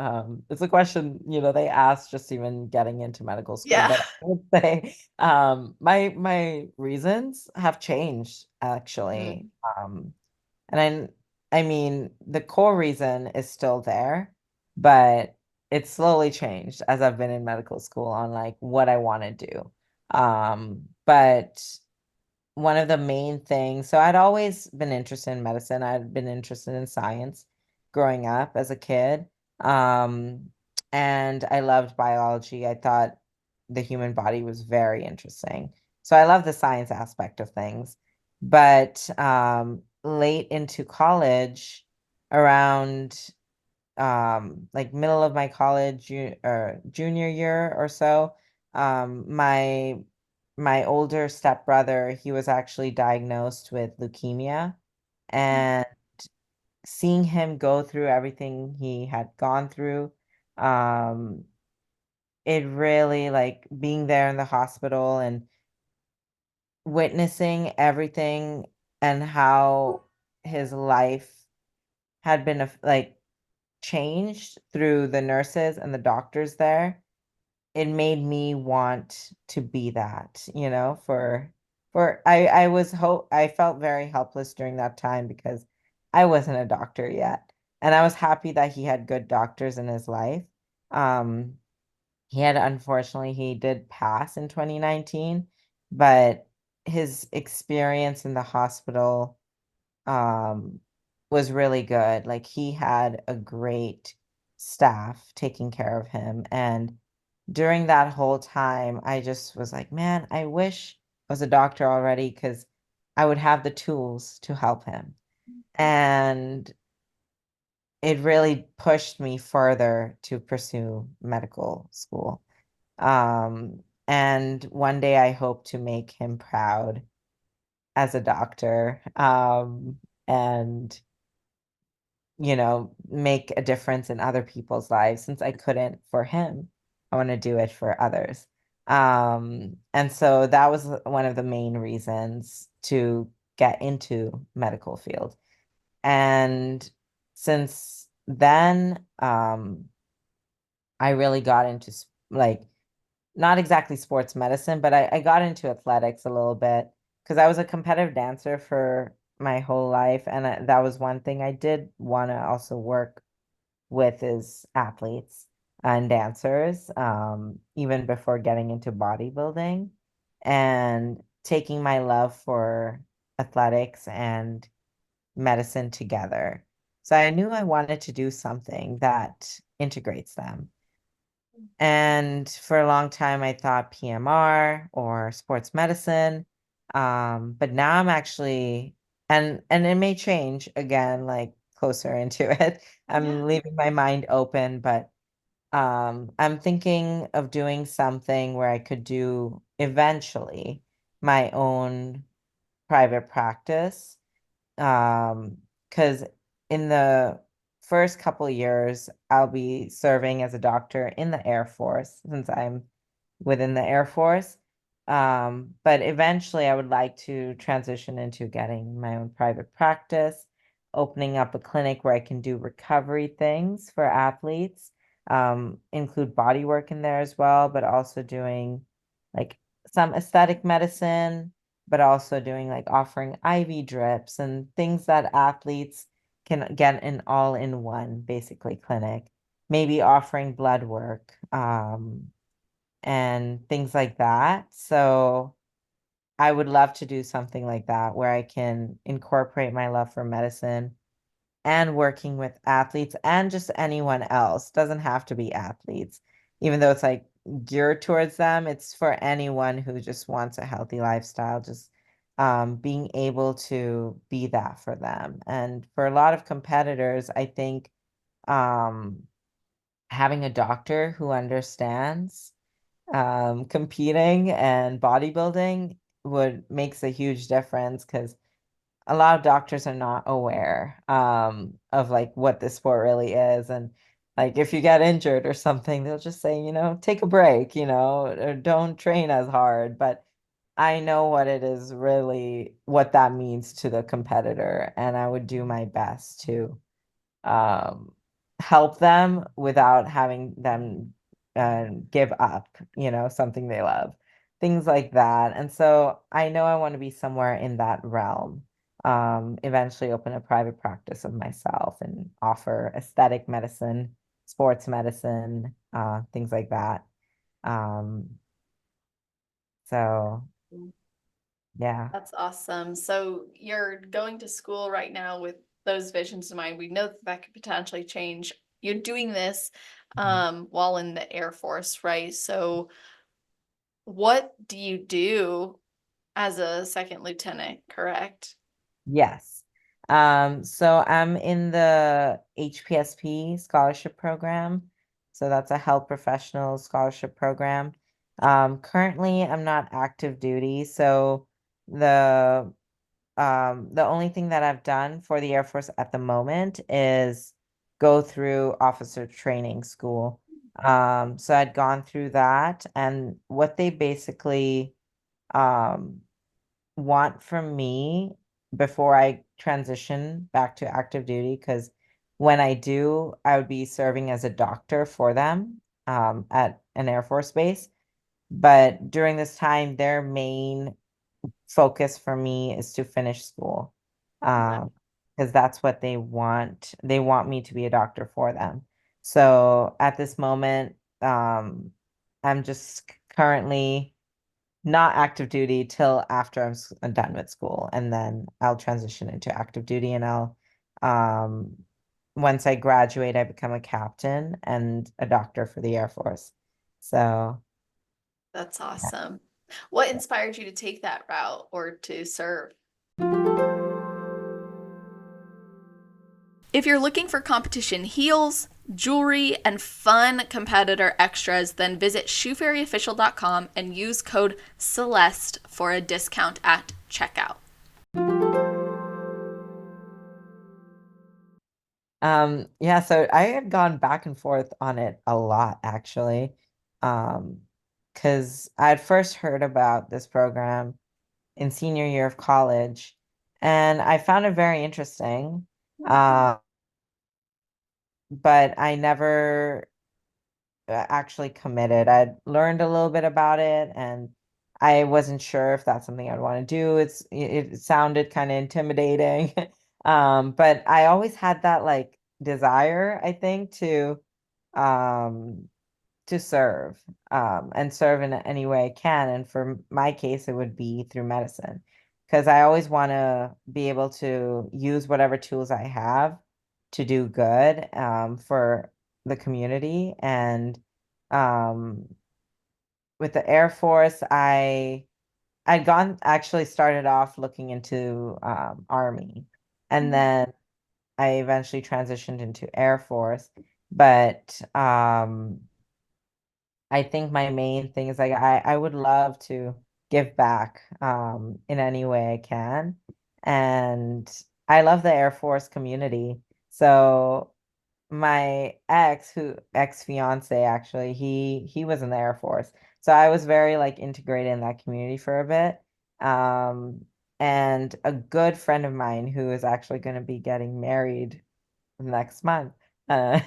It's a question, they ask just even getting into medical school. Yeah. But I would say my reasons have changed actually. Mm. And I mean the core reason is still there, but it's slowly changed as I've been in medical school on like what I want to do. But one of the main things. So I'd always been interested in medicine. I'd been interested in science growing up as a kid. Um, and I loved biology. I thought the human body was very interesting. So I love the science aspect of things. But late into college, around like middle of my college or junior year or so, my older stepbrother, he was actually diagnosed with leukemia. And seeing him go through everything he had gone through, um, it really, like, being there in the hospital and witnessing everything and how his life had been like changed through the nurses and the doctors there, it made me want to be that, for I felt very helpless during that time because I wasn't a doctor yet. And I was happy that he had good doctors in his life. Um, he did pass in 2019, but his experience in the hospital um was really good. Like he had a great staff taking care of him. And during that whole time, I just was like, man, I wish I was a doctor already because I would have the tools to help him. And it really pushed me further to pursue medical school. And one day I hope to make him proud as a doctor. And make a difference in other people's lives. Since I couldn't for him, I want to do it for others. And so that was one of the main reasons to get into medical field. And since then, I really got into like not exactly sports medicine, but I got into athletics a little bit because I was a competitive dancer for my whole life. And that was one thing I did want to also work with is athletes and dancers, even before getting into bodybuilding and taking my love for athletics and medicine together. So I knew I wanted to do something that integrates them. And for a long time, I thought PMR or sports medicine. But now I'm actually, and it may change again, like closer into it. Yeah. I'm leaving my mind open, but I'm thinking of doing something where I could do eventually my own private practice. Because in the first couple of years, I'll be serving as a doctor in the Air Force since I'm within the Air Force. But eventually, I would like to transition into getting my own private practice, opening up a clinic where I can do recovery things for athletes, include body work in there as well, but also doing like some aesthetic medicine, but also doing like offering IV drips and things that athletes can get an all-in-one basically clinic. Maybe offering blood work, and things like that. So I would love to do something like that where I can incorporate my love for medicine and working with athletes and just anyone else. Doesn't have to be athletes, even though it's like geared towards them. It's for anyone who just wants a healthy lifestyle, just being able to be that for them. And for a lot of competitors, I think um, having a doctor who understands competing and bodybuilding would makes a huge difference because a lot of doctors are not aware of like what this sport really is. And like if you get injured or something, they'll just say, take a break, or don't train as hard. But I know what it is really, what that means to the competitor, and I would do my best to um, help them without having them give up, something they love, things like that. And so I know I want to be somewhere in that realm. Eventually open a private practice of myself and offer aesthetic medicine, sports medicine, things like that. Um, so yeah. That's awesome. So you're going to school right now with those visions in mind. We know that that could potentially change. You're doing this while in the Air Force, right? So what do you do as a second lieutenant, correct? Yes. So I'm in the HPSP scholarship program. So that's a health professional scholarship program. Currently I'm not active duty, so the only thing that I've done for the Air Force at the moment is go through officer training school. So I'd gone through that, and what they basically um want from me before I transition back to active duty, because when I do, I would be serving as a doctor for them at an Air Force base. But during this time, their main focus for me is to finish school, Okay. because that's what they want. They want me to be a doctor for them. So at this moment, I'm just currently not active duty till after I'm done with school, and then I'll transition into active duty, and um, once I graduate, I become a captain and a doctor for the Air Force. So, That's yeah. awesome. What inspired you to take that route or to serve? If you're looking for competition heels, jewelry, and fun competitor extras, then visit shoefairyofficial.com and use code CELESTE for a discount at checkout. Yeah, so I had gone back and forth on it a lot actually. Because I had first heard about this program in senior year of college, and I found it very interesting. But I never actually committed. I'd learned a little bit about it and I wasn't sure if that's something I'd want to do. It sounded kind of intimidating. But I always had that like desire, I think, um to serve and serve in any way I can. And for my case, it would be through medicine because I always want to be able to use whatever tools I have to do good for the community. And um, with the Air Force, I'd gone actually started off looking into Army, and Mhm. then I eventually transitioned into Air Force. But I think my main thing is like I would love to give back in any way I can. And I love the Air Force community. So my ex fiance actually, he was in the Air Force. So I was very like integrated in that community for a bit. Um and a good friend of mine who is actually going to be getting married next month. Uh,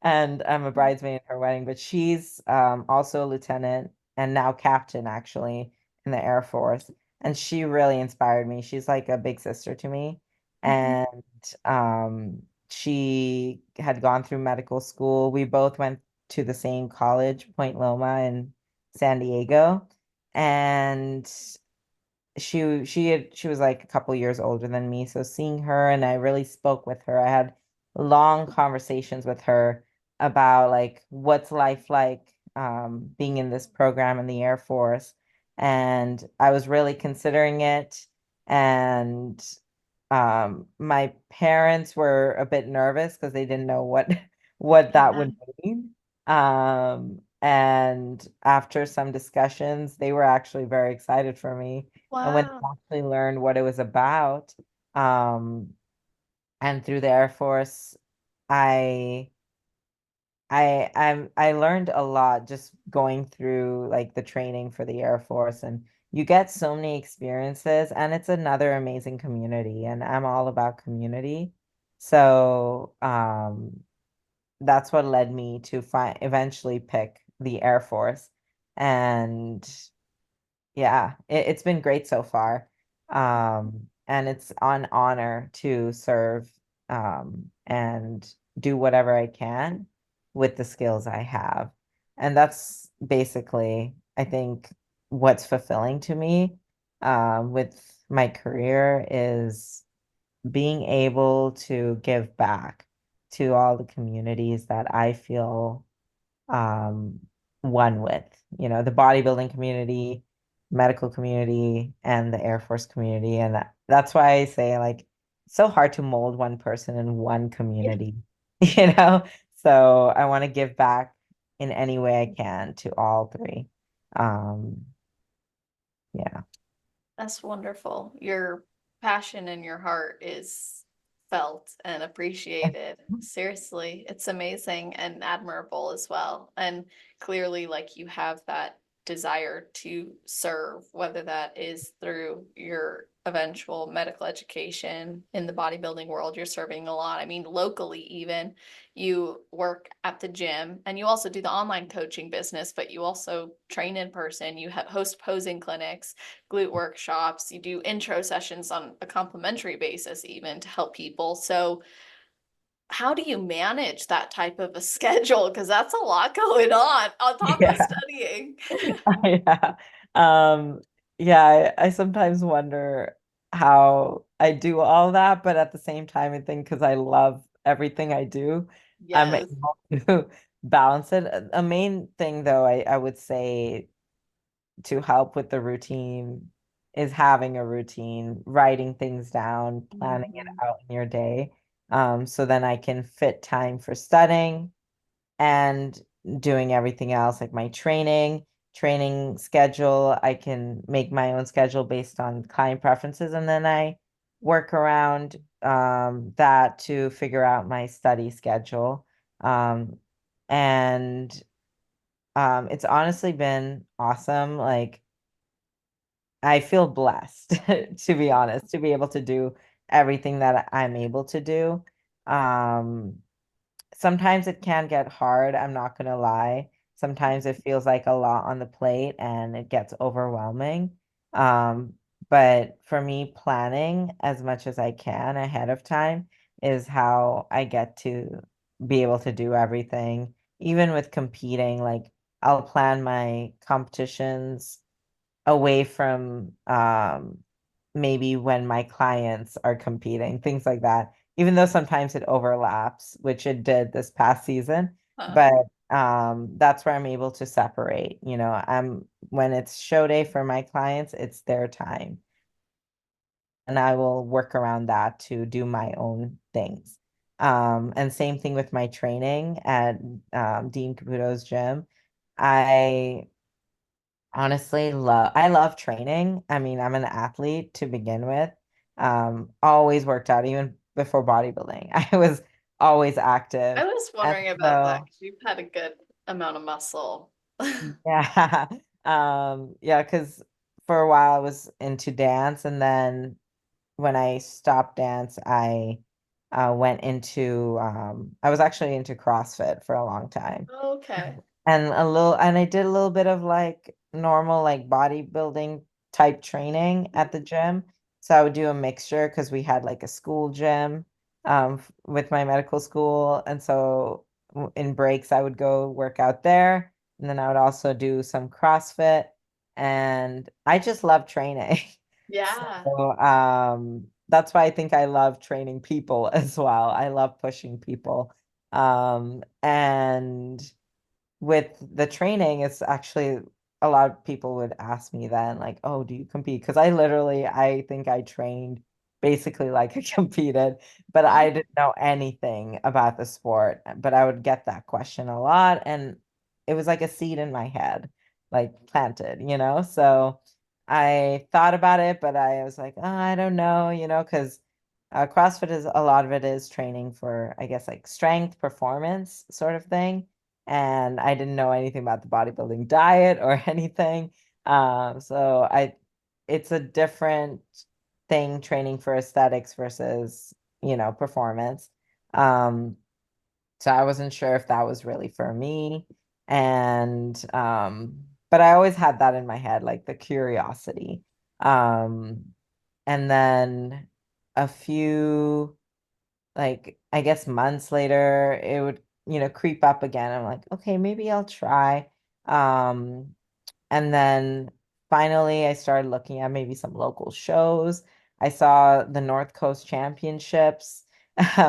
and I'm a bridesmaid in her wedding, but she's also a lieutenant and now captain actually in the Air Force. And she really inspired me. She's like a big sister to me. Mhm. And she had gone through medical school. We both went to the same college, Point Loma in San Diego. And she was like a couple years older than me, so seeing her and I really spoke with her. I had long conversations with her about like what's life like being in this program in the Air Force, and I was really considering it. And my parents were a bit nervous because they didn't know what what that Yeah. would mean. And after some discussions, they were actually very excited for me. And when Wow. they actually learned what it was about, um, and through the Air Force, I I learned a lot just going through like the training for the Air Force, and you get so many experiences, and it's another amazing community, and I'm all about community. So that's what led me to find eventually pick the Air Force. And yeah, it's been great so far. And it's an honor to serve and do whatever I can with the skills I have. And that's basically, I think, what's fulfilling to me with my career is being able to give back to all the communities that I feel um, one with, the bodybuilding community, medical community, and the Air Force community. And that's why I say, like, it's so hard to mold one person in one Yeah. community, you know? So I want to give back in any way I can to all three. Um, yeah. That's wonderful. Your passion and your heart is felt and appreciated. Seriously, it's amazing and admirable as well. And clearly, like you have that desire to serve, whether that is through your eventual medical education in the bodybuilding world, you're serving a lot. I mean, locally, even you work at the gym and you also do the online coaching business, but you also train in person, you host posing clinics, glute workshops, you do intro sessions on a complimentary basis even to help people. So how do you manage that type of a schedule? Because that's a lot going on top of Yeah. studying. Yeah. Um, yeah, I sometimes wonder how I do all that, but at the same time, I think because I love everything I do, I'm Yes. able to balance it. A main thing, though, I would say to help with the routine is having a routine, writing things down, planning it Mhm. out in your day. So then I can fit time for studying and doing everything else like my training schedule. I can make my own schedule based on client preferences, and then I work around that to figure out my study schedule. Um, and it's honestly been awesome. Like I feel blessed, to be honest, to be able to do everything that I'm able to do. Um, Sometimes it can get hard, I'm not gonna lie. Sometimes it feels like a lot on the plate and it gets overwhelming. Um, but for me, planning as much as I can ahead of time is how I get to be able to do everything. Even with competing, like I'll plan my competitions away from maybe when my clients are competing, things like that. Even though sometimes it overlaps, which it did this past season, Huh. but that's where I'm able to separate. I'm when it's show day for my clients, it's their time, and I will work around that to do my own things. And same thing with my training at Dean Caputo's gym. I honestly, I love training. I mean, I'm an athlete to begin with. Always worked out even before bodybuilding. I was always I active. was And wondering about that so, because you've had a good amount of muscle. yeah. Yeah, because for a while I was into dance, and then when I stopped dance, I went into I was actually into CrossFit for a long time. Okay. And I did a little bit of like normal like bodybuilding type training at the gym. So I would do a mixture because we had like a school gym with my medical school, and so in breaks I would go work out there, and then I would also do some CrossFit, and I just love training. Yeah. So that's why I think I love training people as well. I love pushing people. And with the training, it's actually a lot of people would ask me then, like, oh, do you compete? Because I think I trained basically like I competed, but I Oh, didn't know anything about the sport. But I would get that question a lot, and it was like a seed in my head, like planted. So I thought about it, but I was like, oh, I don't know, because CrossFit is a lot of it is training for, I guess, like strength, performance sort of thing, and I didn't know anything about the bodybuilding diet or anything. So it's a different thing training for aesthetics versus, performance. Um, so I wasn't sure if that was really for me. And but I always had that in my head, like the curiosity. And then a few like I guess months later it would creep up again. I'm like, okay, maybe I'll try. Um and then finally I started looking at maybe some local shows. I saw the North Coast Championships,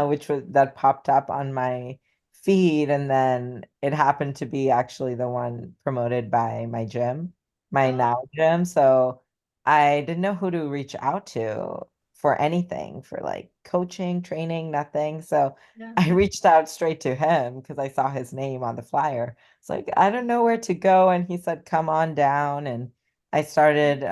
which was that popped up on my feed, and then it happened to be actually the one promoted by my gym, my oh, now gym. So I didn't know who to reach out to for anything, for like coaching, training, nothing. So yeah. I reached out straight to him because I saw his name on the flyer. It's like, I don't know where to go. And he said, come on down. And I started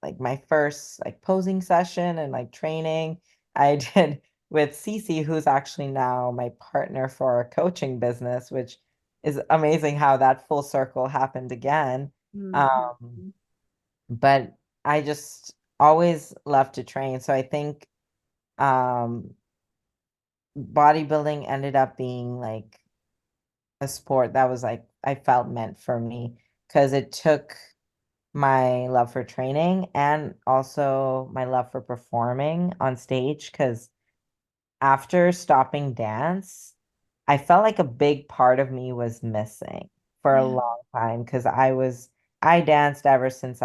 like my first like posing session and like training I did with Cece, who's actually now my partner for a coaching business, which is amazing how that full circle happened again. Um, Mhm. but I just always love to train. So I think um, bodybuilding ended up being like a sport that was like I felt meant for me because it took my love for training and also my love for performing on stage. Because after stopping dance, I felt like a big part of me was missing for a Yeah. long time because I danced ever since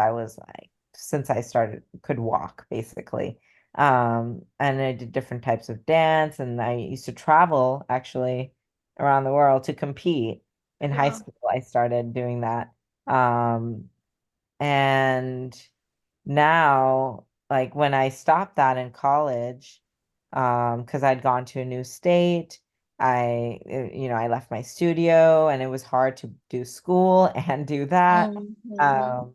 since I started could walk basically. And I did different types of dance, and I used to travel actually around the world to compete. In high Wow. school, I started doing that. Um, and now, like when I stopped that in college, because I'd gone to a new state, I left my studio and it was hard to do school and do that. Mhm.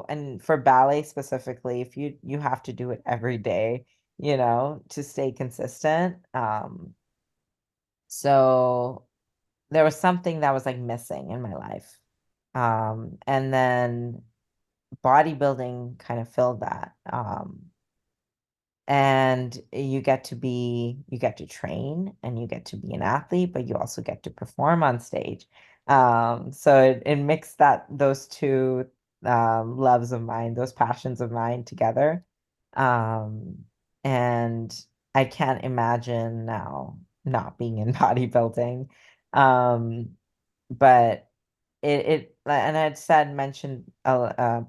And for ballet specifically, if you have to do it every day, to stay consistent. So there was something that was like missing in my life. And then bodybuilding kind of filled that. And you get to train and you get to be an athlete, but you also get to perform on stage. So it mixed those two loves of mine, those passions of mine together. And I can't imagine now not being in bodybuilding. Um, but and I'd mentioned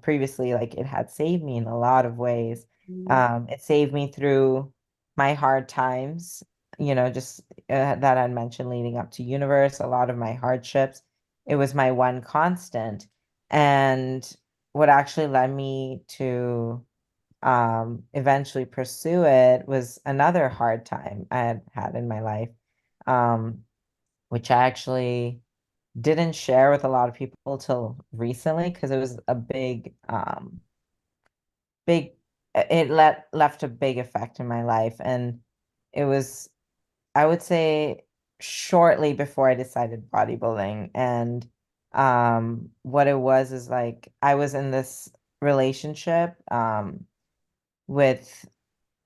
previously, like it had saved me in a lot of ways. Mm. It saved me through my hard times, just that I'd mentioned leading up to Universe, a lot of my hardships. It was my one constant. And what actually led me to eventually pursue it was another hard time I had had in my life, um, which I actually didn't share with a lot of people till recently because it was a big it left a big effect in my life. And it was, I would say, shortly before I decided bodybuilding. And what it was is like I was in this relationship with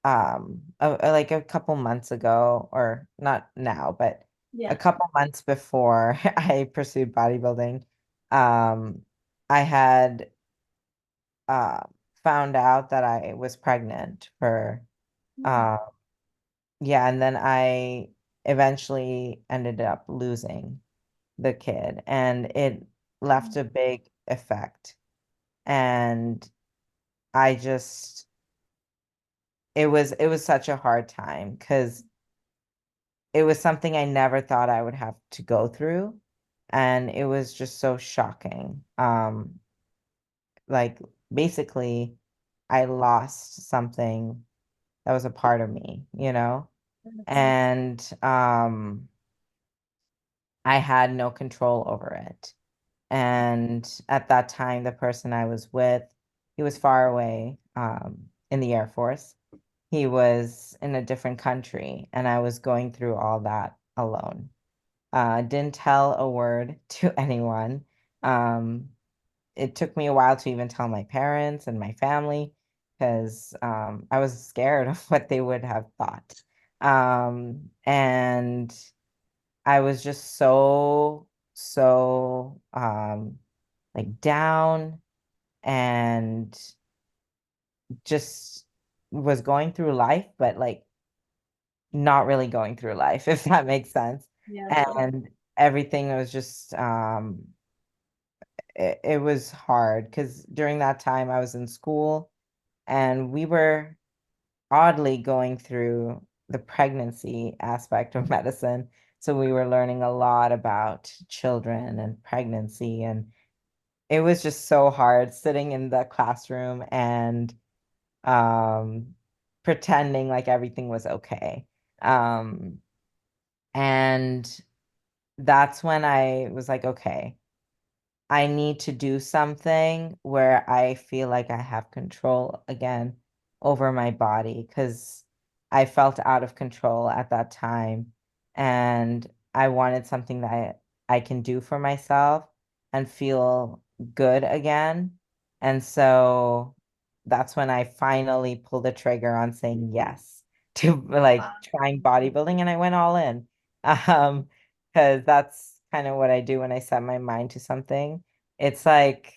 like a couple months ago, or not now, but a Yeah. couple months before I pursued bodybuilding. um I had uh found out that I was pregnant for Mm. uh yeah, and then I eventually ended up losing the kid, and it left a big effect. And I just it was such a hard time because it was something I never thought I would have to go through. And it was just so shocking. Like basically I lost something that was a part of me. And I had no control over it. And at that time, the person I was with, he was far away, in the Air Force. He was in a different country, and I was going through all that alone. Didn't tell a word to anyone. Um, it took me a while to even tell my parents and my family because I was scared of what they would have thought. And I was just so like down, and just was going through life, but like not really going through life, if that makes sense. Yeah, totally. And everything was just it was hard because during that time I was in school, and we were oddly going through the pregnancy aspect of medicine. So we were learning a lot about children and pregnancy, and it was just so hard sitting in the classroom and um pretending like everything was okay. Um and that's when I was like, okay, I need to do something where I feel like I have control again over my body, because I felt out of control at that time. And I wanted something that I can do for myself and feel good again. And so that's when I finally pulled the trigger on saying yes to like trying bodybuilding, and I went all in. Um, because that's kind of what I do when I set my mind to something. It's like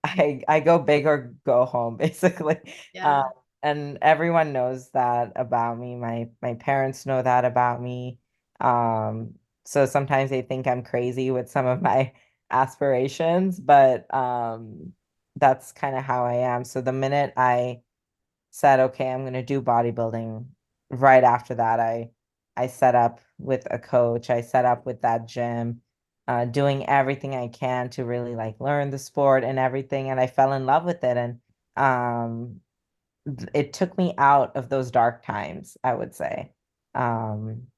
I go big or go home, basically. Um, Yeah. and everyone knows that about me. My parents know that about me. So sometimes they think I'm crazy with some of my aspirations, but that's kind of how I am. So the minute I said, okay, I'm gonna do bodybuilding, right after that, I set up with a coach. I set up with that gym, doing everything I can to really like learn the sport and everything. And I fell in love with it. And um, it took me out of those dark times, I would say. Um,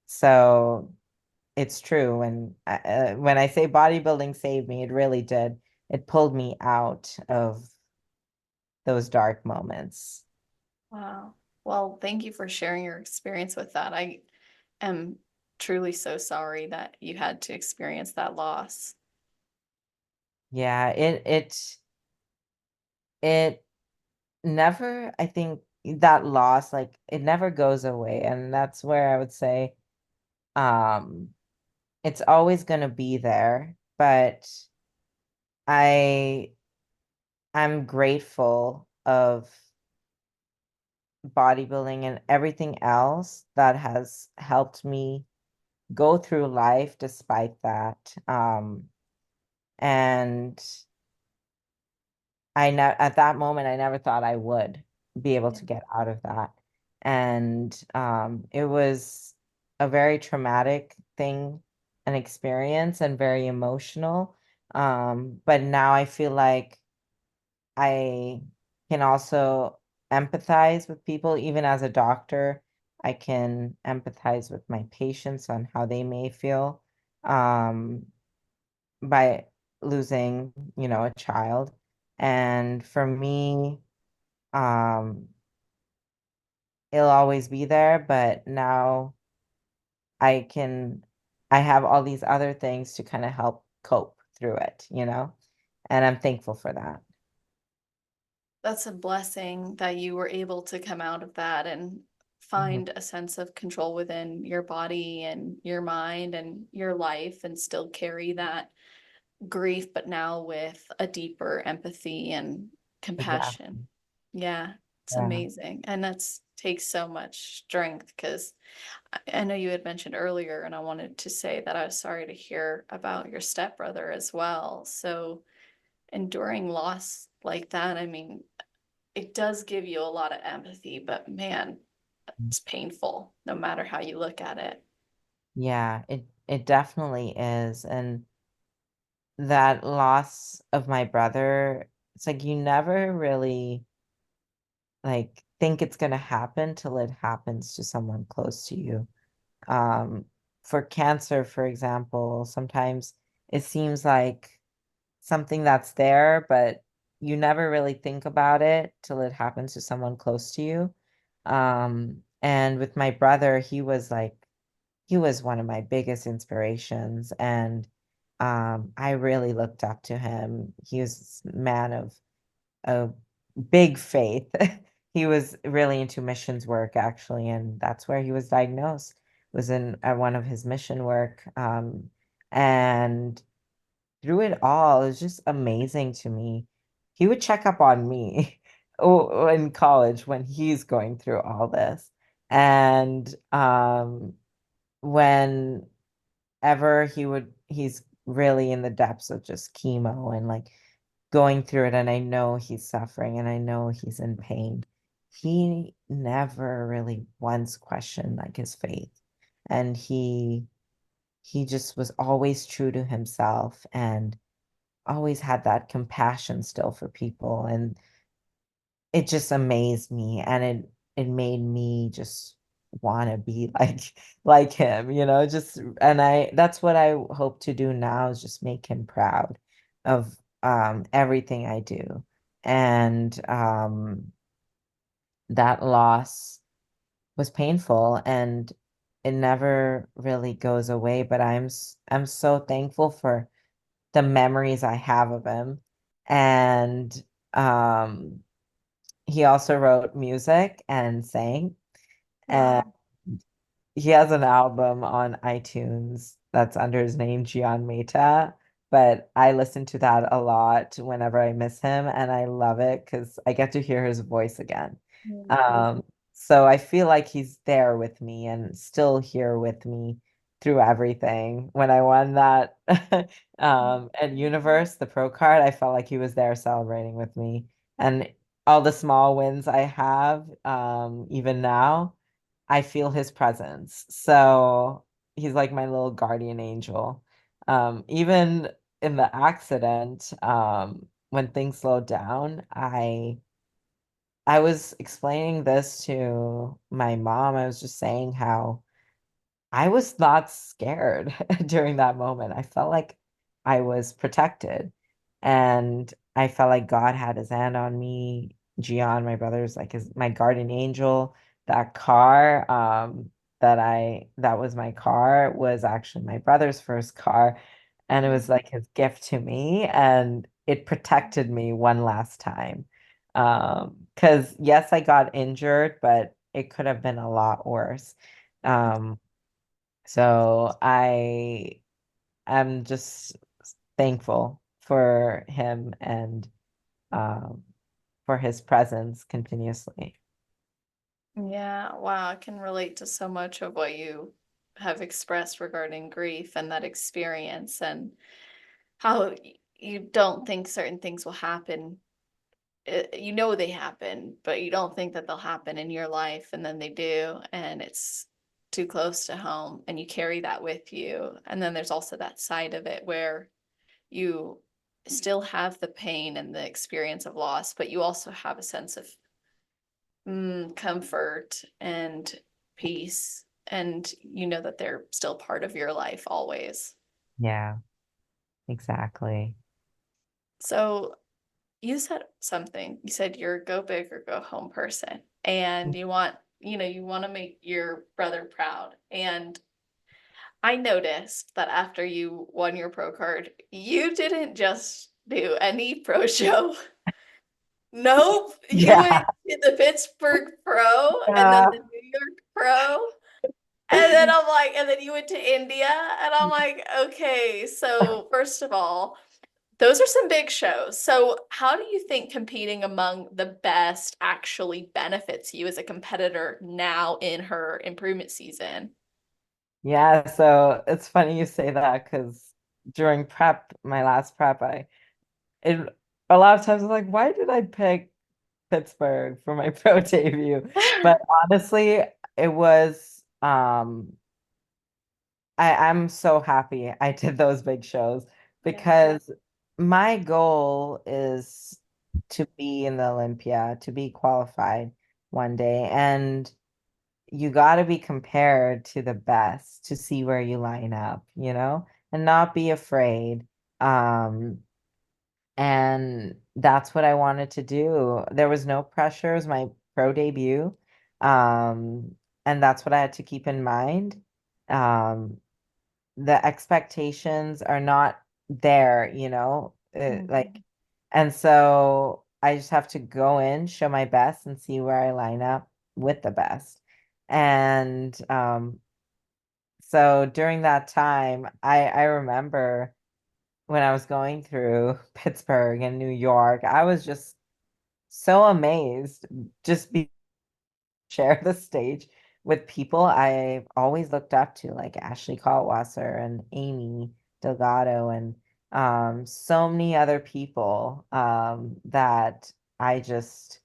so it's true when I say bodybuilding saved me, it really did. It pulled me out of those dark moments. Wow. Well, thank you for sharing your experience with that. I am truly so sorry that you had to experience that loss. Yeah, it never, I think that loss, like it never goes away. And that's where I would say, um, it's always going to be there, but I I'm grateful of bodybuilding and everything else that has helped me go through life despite that. And I know at that moment I never thought I would be able Yeah. to get out of that. And it was a very traumatic thing, an experience, and very emotional. But now I feel like I can also empathize with people, even as a doctor. I can empathize with my patients on how they may feel um, by losing, a child. And for me, um, it'll always be there, but now I can, I have all these other things to kind of help cope through it. And I'm thankful for that. That's a blessing that you were able to come out of that and Mhm. find a sense of control within your body and your mind and your life and still carry that grief, but now with a deeper empathy and compassion. Exactly. Yeah, it's Yeah. amazing. And that's takes so much strength because I know you had mentioned earlier, and I wanted to say that I was sorry to hear about your stepbrother as well. So enduring loss like that, I mean, it does give you a lot of empathy, but man, it's painful no matter how you look at it. Yeah, it definitely is. And that loss of my brother, it's like you never really like think it's gonna happen till it happens to someone close to you. Um, for cancer, for example, sometimes it seems like something that's there, but you never really think about it till it happens to someone close to you. And with my brother, he was one of my biggest inspirations, and I really looked up to him. He was a man of a big faith. He was really into missions work actually, and that's where he was diagnosed, was in one of his mission work. And through it all, it was just amazing to me. He would check up on me in college when he's going through all this. And whenever he's really in the depths of just chemo and like going through it, and I know he's suffering and I know he's in pain. He never really once questioned like his faith. And he just was always true to himself and always had that compassion still for people. And it just amazed me, and it made me just want to be like him, just, and that's what I hope to do now, is just make him proud of everything I do. And that loss was painful, and it never really goes away, but I'm so thankful for the memories I have of him. And um he also wrote music and sang. And Wow. he has an album on iTunes that's under his name, Gian Meta. But I listen to that a lot whenever I miss him, and I love it because I get to hear his voice again. Mhm. Um, so I feel like he's there with me and still here with me through everything. When I won that at Universe, the pro card, I felt like he was there celebrating with me. And all the small wins I have, even now, I feel his presence. So he's like my little guardian angel. Even in the accident, when things slowed down, I was explaining this to my mom. I was just saying how I was not scared during that moment. I felt like I was protected, and I felt like God had his hand on me. Gian, my brother's like my guardian angel. That car, that was my car, was actually my brother's first car, and it was like his gift to me, and it protected me one last time. Because yes, I got injured, but it could have been a lot worse. Um, so I'm just thankful for him and um, for his presence continuously. Yeah, wow, I can relate to so much of what you have expressed regarding grief and that experience and how you don't think certain things will happen. You know they happen, but you don't think that they'll happen in your life, and then they do, and it's too close to home, and you carry that with you. And then there's also that side of it where you still have the pain and the experience of loss, but you also have a sense of comfort and peace, and you know that they're still part of your life always. Yeah, exactly. So you said something. You said you're a go big or go home person, and you want, you want to make your brother proud. And I noticed that after you won your pro card, you didn't just do any pro show. Nope, you Yeah. went to the Pittsburgh Pro and then Yeah. the New York Pro. And then I'm like, and then you went to India, and I'm like, okay, so first of all, those are some big shows. So, how do you think competing among the best actually benefits you as a competitor now in her improvement season? Yeah, so it's funny you say that because during prep, my last prep, it a lot of times I'm like, why did I pick Pittsburgh for my pro debut? But honestly, it was I'm so happy I did those big shows Yeah. because my goal is to be in the Olympia, to be qualified one day. And you got to be compared to the best to see where you line up, and not be afraid. Um, and that's what I wanted to do. There was no pressure. It was my pro debut. And that's what I had to keep in mind. Um, the expectations are not there, Mhm. and so I just have to go in, show my best, and see where I line up with the best. And so during that time, I remember when I was going through Pittsburgh and New York, I was just so amazed, just be share the stage with people I've always looked up to, like Ashley Kaltwasser and Amy Delgado, and so many other people that I just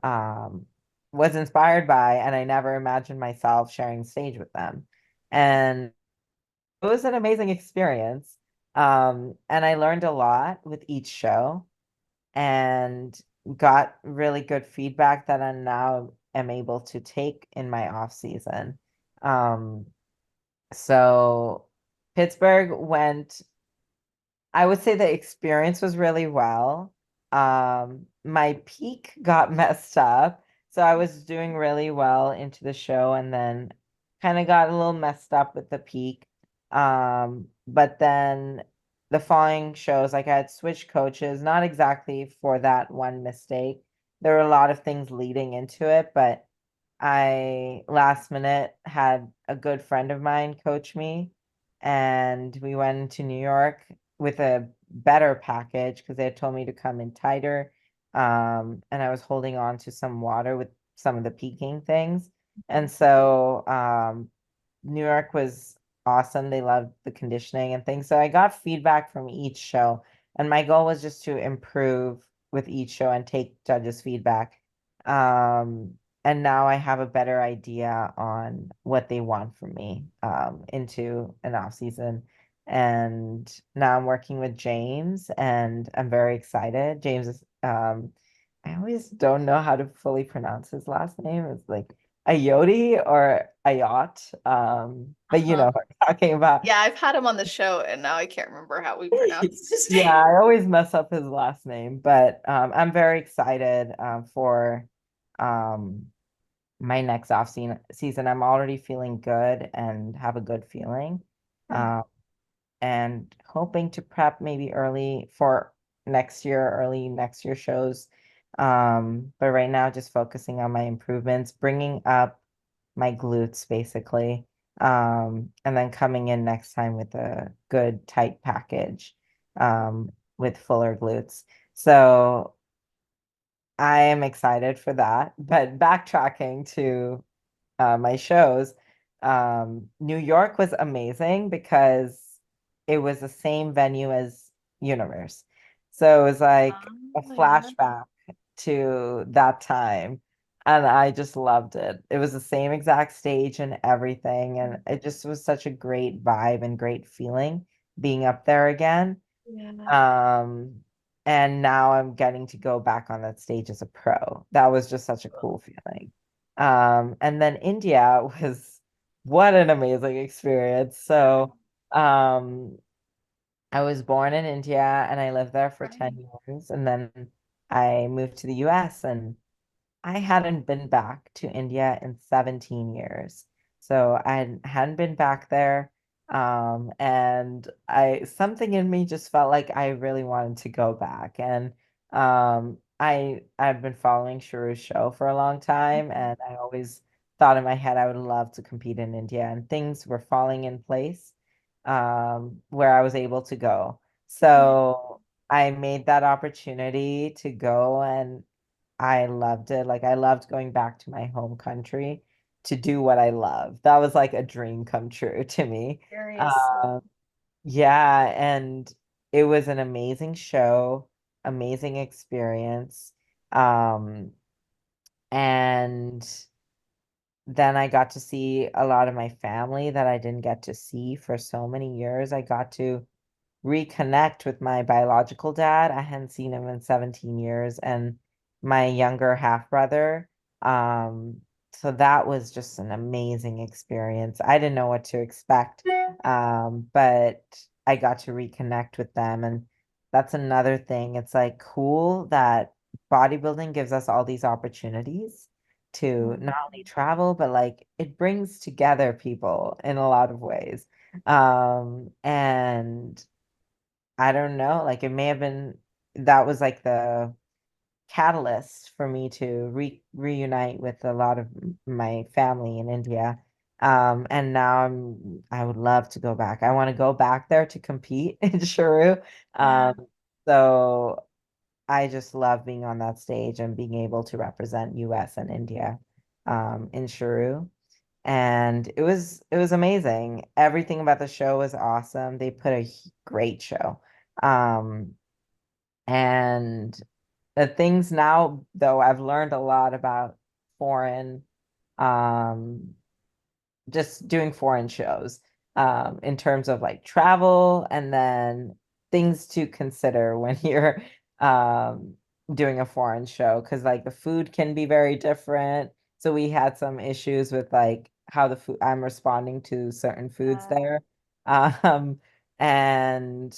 um, was inspired by, and I never imagined myself sharing stage with them. And it was an amazing experience. And I learned a lot with each show and got really good feedback that I now am able to take in my off season. Um, so Pittsburgh went, I would say the experience was really well. My peak got messed up. So I was doing really well into the show and then kind of got a little messed up with the peak. But then the following shows, like I had switched coaches, not exactly for that one mistake. There were a lot of things leading into it, but I last minute had a good friend of mine coach me, and we went to New York with a better package because they had told me to come in tighter. And I was holding on to some water with some of the peaking things. And so New York was awesome. They loved the conditioning and things. So I got feedback from each show, and my goal was just to improve with each show and take judges' feedback. Um, and now I have a better idea on what they want from me into an off season. And now I'm working with James, and I'm very excited. James is I always don't know how to fully pronounce his last name. It's like Ayoti or Ayot. But you Uh-huh. know what I'm talking about. Yeah, I've had him on the show, and now I can't remember how we pronounce his Yeah, name. I always mess up his last name, but I'm very excited for um, my next season. I'm already feeling good and have a good feeling, Hmm. uh, and hoping to prep maybe early for early next year shows. But right now, just focusing on my improvements, bringing up my glutes basically. And then coming in next time with a good tight package with fuller glutes. So I am excited for that. But backtracking to my shows, New York was amazing because it was the same venue as Universe. So it was like a Oh, yeah. flashback to that time. And I just loved it. It was the same exact stage and everything. And it just was such a great vibe and great feeling being up there again. Yeah. Um, and now I'm getting to go back on that stage as a pro. That was just such a cool feeling. And then India was what an amazing experience. So, um, I was born in India and I lived there for 10 years, and then I moved to the US, and I hadn't been back to India in 17 years. So I hadn't been back there. And something in me just felt like I really wanted to go back. And I'd been following Sharu's show for a long time, and I always thought in my head I would love to compete in India, and things were falling in place where I was able to go. Yeah. So I made that opportunity to go, and I loved it. Like I loved going back to my home country to do what I love. That was like a dream come true to me. Seriously. Um, yeah, and it was an amazing show, amazing experience. Um, and then I got to see a lot of my family that I didn't get to see for so many years. I got to reconnect with my biological dad. I hadn't seen him in 17 years, and my younger half brother. So that was just an amazing experience. I didn't know what to expect, but I got to reconnect with them. And that's another thing. It's like cool that bodybuilding gives us all these opportunities to not only travel, but like it brings together people in a lot of ways. And I don't know, like it may have been that was like the catalyst for me to reunite with a lot of my family in India. And now I would love to go back. I want to go back there to compete in Sharu. Yeah. So I just love being on that stage and being able to represent US and India in Sharu. And it was amazing. Everything about the show was awesome. They put a great show. Um, and the things now, though, I've learned a lot about foreign, um, just doing foreign shows, in terms of like travel and then things to consider when you're um, doing a foreign show, because like the food can be very different. So we had some issues with like how the food I'm responding to certain foods there. Um, and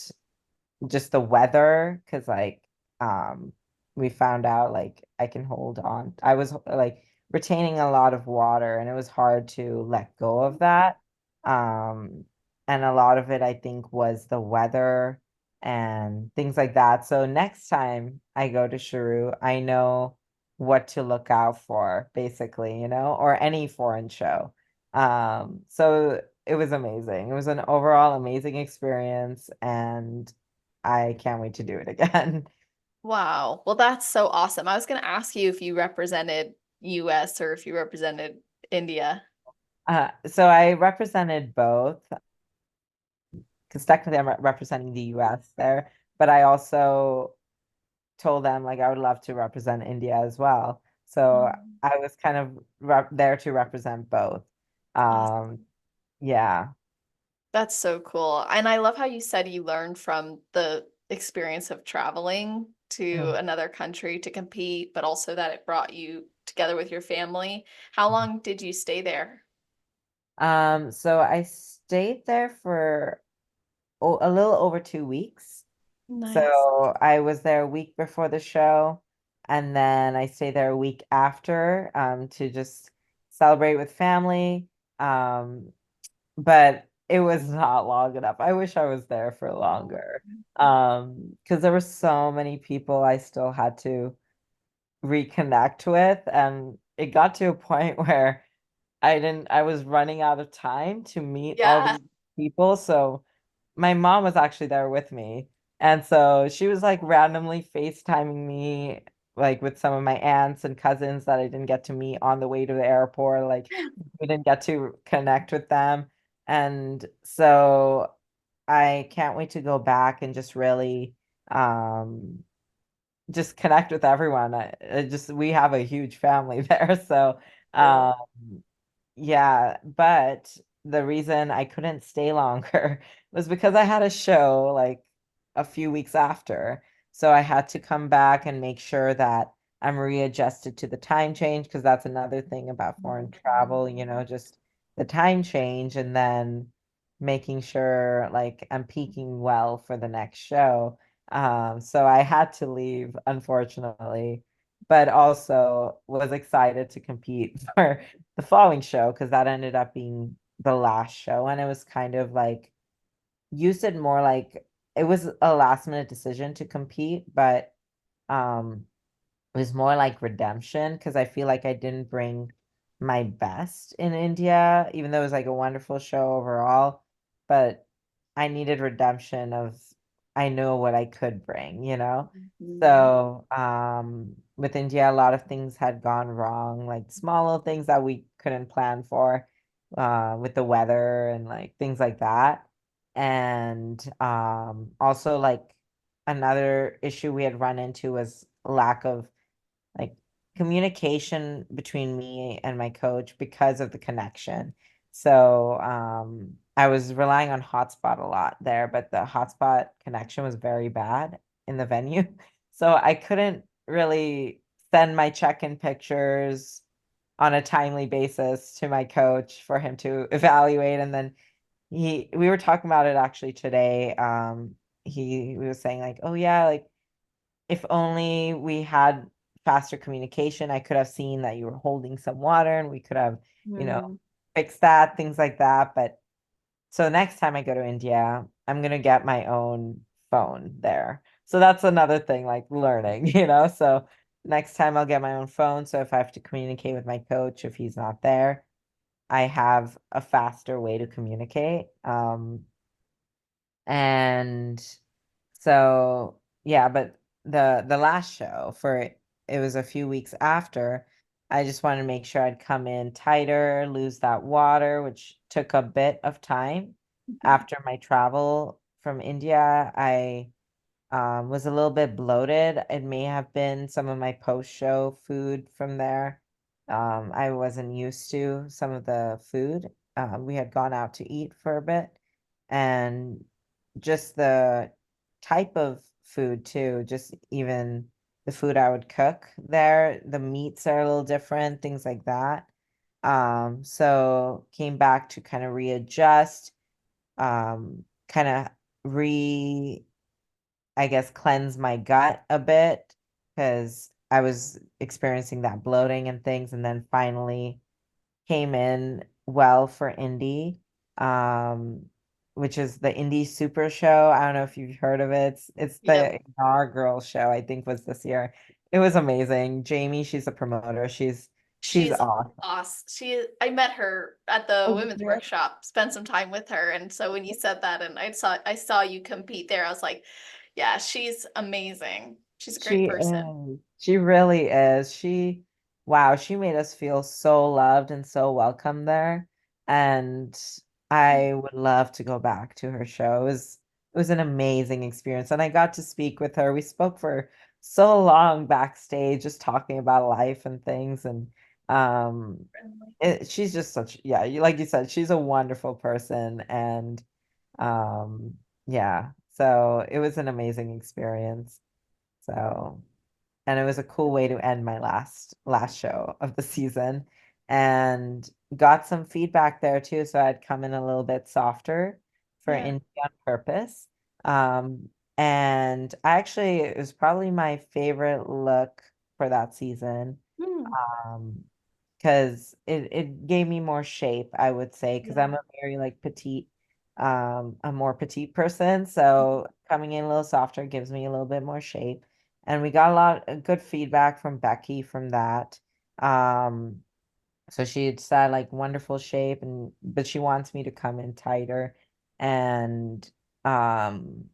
just the weather, because like um we found out like I can hold on. I was like retaining a lot of water, and it was hard to let go of that. Um and a lot of it I think was the weather and things like that. So next time I go to Sharu, I know what to look out for, basically, or any foreign show. So it was amazing. It was an overall amazing experience, and I can't wait to do it again. Wow. Well, that's so awesome. I was going to ask you if you represented US or if you represented India. So I represented both because technically I'm representing the US there, but I also told them like I would love to represent India as well. So Mm. I was kind of there to represent both. Um, Awesome. yeah. That's so cool. And I love how you said you learned from the experience of traveling to Mhm. another country to compete, but also that it brought you together with your family. How long did you stay there? So I stayed there for a little over 2 weeks. Nice. So I was there a week before the show, and then I stayed there a week after, to just celebrate with family. Um, but it was not long enough. I wish I was there for Oh. longer. Because there were so many people I still had to reconnect with, and it got to a point where I was running out of time to meet all Yeah. these people. So my mom was actually there with me. And so she was like randomly FaceTiming me like with some of my aunts and cousins that I didn't get to meet on the way to the airport. Like we didn't get to connect with them. And so I can't wait to go back and just really just connect with everyone. I just we have a huge family there. So True. um yeah, but the reason I couldn't stay longer was because I had a show like a few weeks after. So I had to come back and make sure that I'm readjusted to the time change because that's another thing about foreign travel, just the time change and then making sure like I'm peaking well for the next show. So I had to leave, unfortunately, but also was excited to compete for the following show because that ended up being the last show. And it was kind of like, you said more like it was a last minute decision to compete, but um, it was more like redemption because I feel like I didn't bring my best in India, even though it was like a wonderful show overall. But I needed redemption of I know what I could bring. Mhm. So with India, a lot of things had gone wrong, like small little things that we couldn't plan for with the weather and like things like that. And also like another issue we had run into was lack of like communication between me and my coach because of the connection. So I was relying on hotspot a lot there, but the hotspot connection was very bad in the venue. So I couldn't really send my check-in pictures on a timely basis to my coach for him to evaluate. And then we were talking about it actually today. We was saying like, oh yeah, like if only we had faster communication, I could have seen that you were holding some water and we could have, you know, Mm. fixed that, things like that. But so next time I go to India, I'm gonna get my own phone there. So that's another thing, like learning, So next time I'll get my own phone. So if I have to communicate with my coach, if he's not there, I have a faster way to communicate. And so yeah, but the last show for it was a few weeks after. I just wanted to make sure I'd come in tighter, lose that water, which took a bit of time. Mhm. After my travel from India, I was a little bit bloated. It may have been some of my post-show food from there. I wasn't used to some of the food. We had gone out to eat for a bit, and just the type of food too, just even the food I would cook there, the meats are a little different, things like that. So came back to kind of readjust, kind of re I guess, cleanse my gut a bit because I was experiencing that bloating and things, and then finally came in well for Indie, um, which is the Indie Super Show. I don't know if you've heard of it. It's Yep. the inaugural show, I think was this year. It was amazing. Jamie, she's a promoter. She's She's awesome. awesome. I met her at the Oh, women's yeah. workshop, spent some time with her. And so when you said that and I saw you compete there, I was like, yeah, she's amazing. She's a great She person. is. She really is. Wow, she made us feel so loved and so welcome there. And I would love to go back to her show. It was an amazing experience. And I got to speak with her. We spoke for so long backstage, just talking about life and things. And um she's just yeah, like you said, she's a wonderful person. And yeah, so it was an amazing experience. So, and it was a cool way to end my last show of the season and got some feedback there too. So I'd come in a little bit softer for Yeah. Indie on purpose. Um, and it was probably my favorite look for that season. Hmm. Um, because it gave me more shape, I would say, because Yeah. I'm a very like petite, a more petite person. So coming in a little softer gives me a little bit more shape. And we got a lot of good feedback from Becky from that. Um, So she's at like wonderful shape, and but she wants me to come in tighter. And um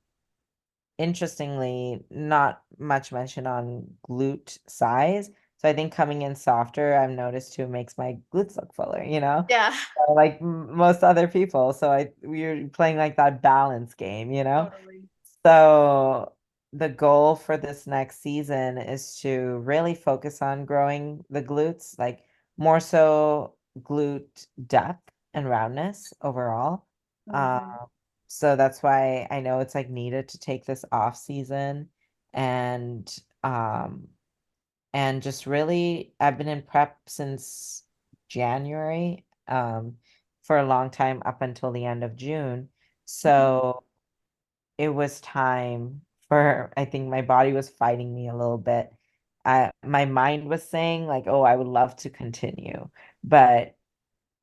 interestingly, not much mention on glute size. So I think coming in softer, I've noticed too, makes my glutes look fuller, Yeah, like most other people. So we're playing like that balance game. totally. So the goal for this next season is to really focus on growing the glutes, like more so glute depth and roundness overall. Uh, Mhm. so that's why I know it's like needed to take this off season and um just really I've been in prep since January for a long time up until the end of June. Mhm. So it was time for, I think my body was fighting me a little bit. My mind was saying like, oh, I would love to continue, but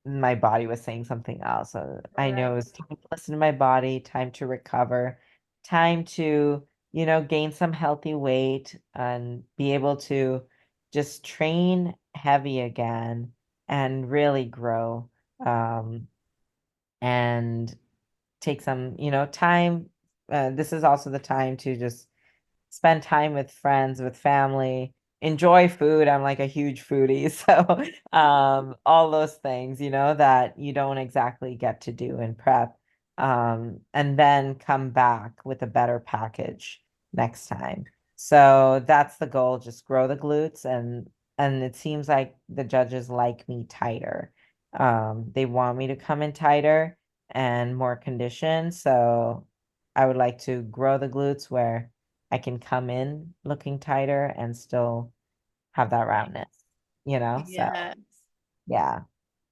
my body was saying something else. So I know it Right. was time to listen to my body, time to recover, time to, gain some healthy weight and be able to just train heavy again and really grow. And take some, time. This is also the time to just spend time with friends, with family, enjoy food. I'm like a huge foodie, so all those things, that you don't exactly get to do in prep. And then come back with a better package next time. So that's the goal, just grow the glutes and it seems like the judges like me tighter. They want me to come in tighter and more conditioned. So I would like to grow the glutes where I can come in looking tighter and still have that roundness. So Yes. yeah.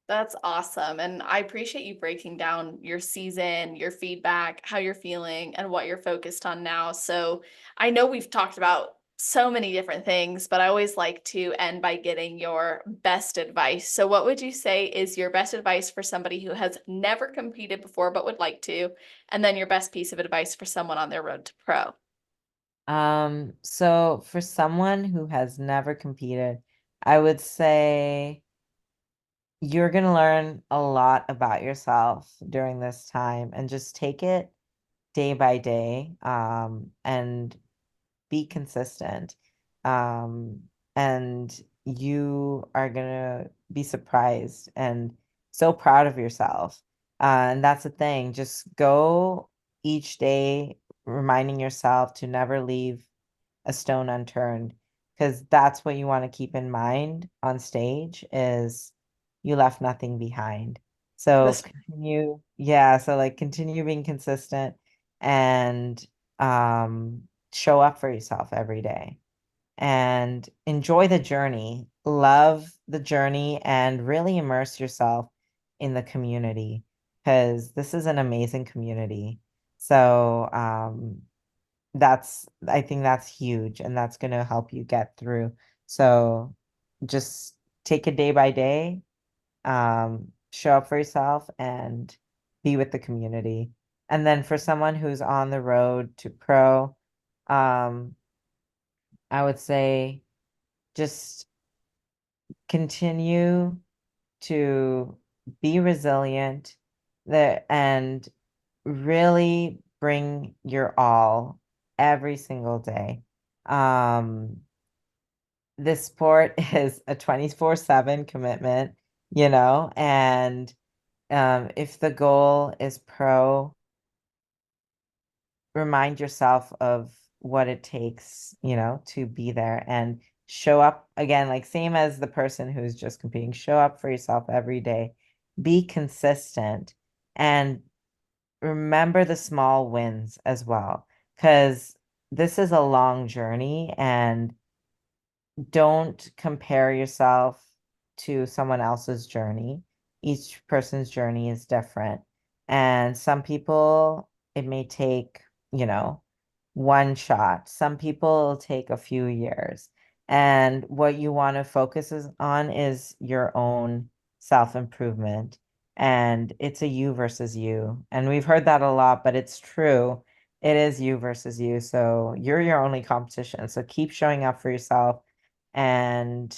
That's awesome. And I appreciate you breaking down your season, your feedback, how you're feeling, and what you're focused on now. So I know we've talked about so many different things, but I always like to end by getting your best advice. So, what would you say is your best advice for somebody who has never competed before but would like to? And then your best piece of advice for someone on their road to pro? So for someone who has never competed, I would say you're gonna learn a lot about yourself during this time and just take it day by day, and be consistent. Um, and you are gonna be surprised and so proud of yourself. And that's the thing, just go each day reminding yourself to never leave a stone unturned, because that's what you want to keep in mind on stage is you left nothing behind. So This continue, yeah, so like continue being consistent and show up for yourself every day and enjoy the journey, love the journey, and really immerse yourself in the community because this is an amazing community. So, I think that's huge and that's going to help you get through. So, just take it day by day, show up for yourself and be with the community. And then for someone who's on the road to pro, um, I would say just continue to be resilient and really bring your all every single day. Um, this sport is a 24/7 commitment, and if the goal is pro, remind yourself of what it takes, to be there and show up again, like same as the person who's just competing, show up for yourself every day, be consistent, and remember the small wins as well, because this is a long journey and don't compare yourself to someone else's journey. Each person's journey is different. And some people, it may take, you know, one shot. Some people it'll take a few years. And what you want to on is your own self-improvement. And it's a you versus you. And we've heard that a lot, but it's true. It is you versus you. So you're your only competition. So keep showing up for yourself and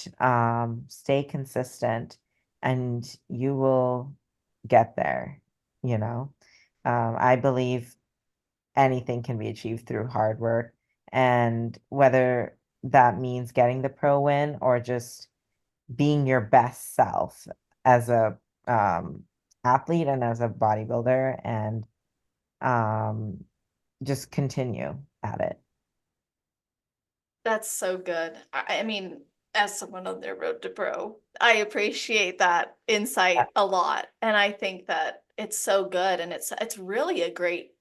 stay consistent and you will get there, you know. I believe anything can be achieved through hard work, and whether that means getting the pro win or just being your best self as a athlete and as a bodybuilder, and um, just continue at it. That's so good. I mean, as someone on their road to pro, I appreciate that insight a lot. And I think that it's so good, and it's really a great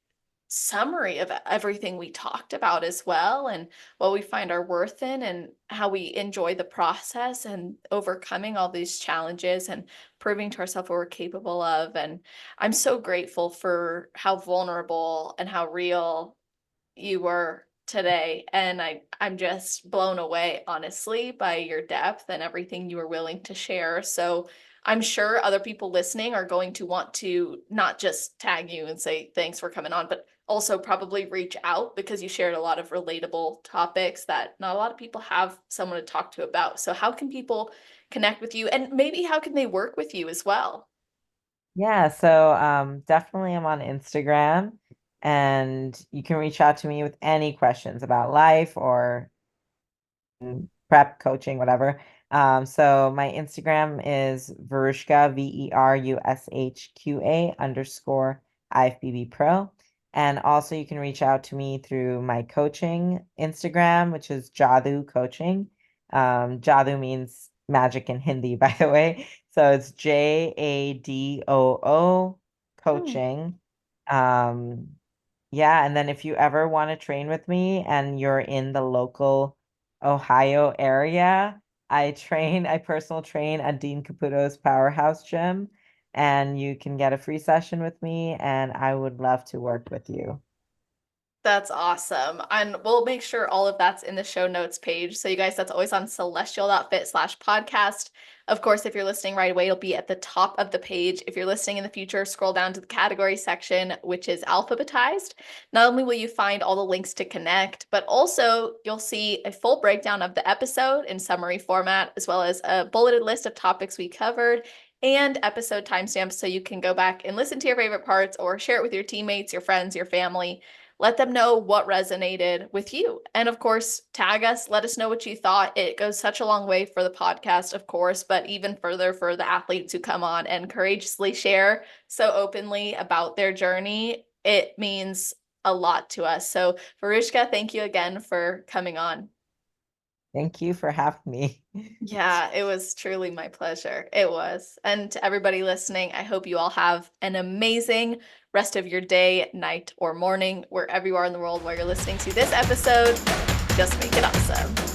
summary of everything we talked about as well, and what we find our worth in, and how we enjoy the process and overcoming all these challenges and proving to ourselves what we're capable of. And I'm so grateful for how vulnerable and how real you were today, and I'm just blown away, honestly, by your depth and everything you were willing to share. So I'm sure other people listening are going to want to not just tag you and say thanks for coming on, but also probably reach out, because you shared a lot of relatable topics that not a lot of people have someone to talk to about. So how can people connect with you, and maybe how can they work with you as well? Yeah, so definitely I'm on Instagram, and you can reach out to me with any questions about life or prep coaching, whatever. So my Instagram is Verushka, VERUSHQA underscore IFBB Pro. And also you can reach out to me through my coaching Instagram, which is Jadoo Coaching. Jadoo means magic in Hindi, by the way. So it's JADOO Hmm. coaching. Um, yeah, and then if you ever want to train with me and you're in the local Ohio area, I personal train at Dean Caputo's Powerhouse Gym, and you can get a free session with me, and I would love to work with you. That's awesome. And we'll make sure all of that's in the show notes page. So you guys, that's always on celestial.fit/podcast. Of course, if you're listening right away, it'll be at the top of the page. If you're listening in the future, scroll down to the category section, which is alphabetized. Not only will you find all the links to connect, but also you'll see a full breakdown of the episode in summary format, as well as a bulleted list of topics we covered and episode timestamps, so you can go back and listen to your favorite parts or share it with your teammates, your friends, your family. Let them know what resonated with you. And of course, tag us, let us know what you thought. It goes such a long way for the podcast, of course, but even further for the athletes who come on and courageously share so openly about their journey. It means a lot to us. So, Verushka, thank you again for coming on. Thank you for having me. Yeah, it was truly my pleasure. It was. And to everybody listening, I hope you all have an amazing rest of your day, night, or morning, wherever you are in the world while you're listening to this episode. Just make it awesome.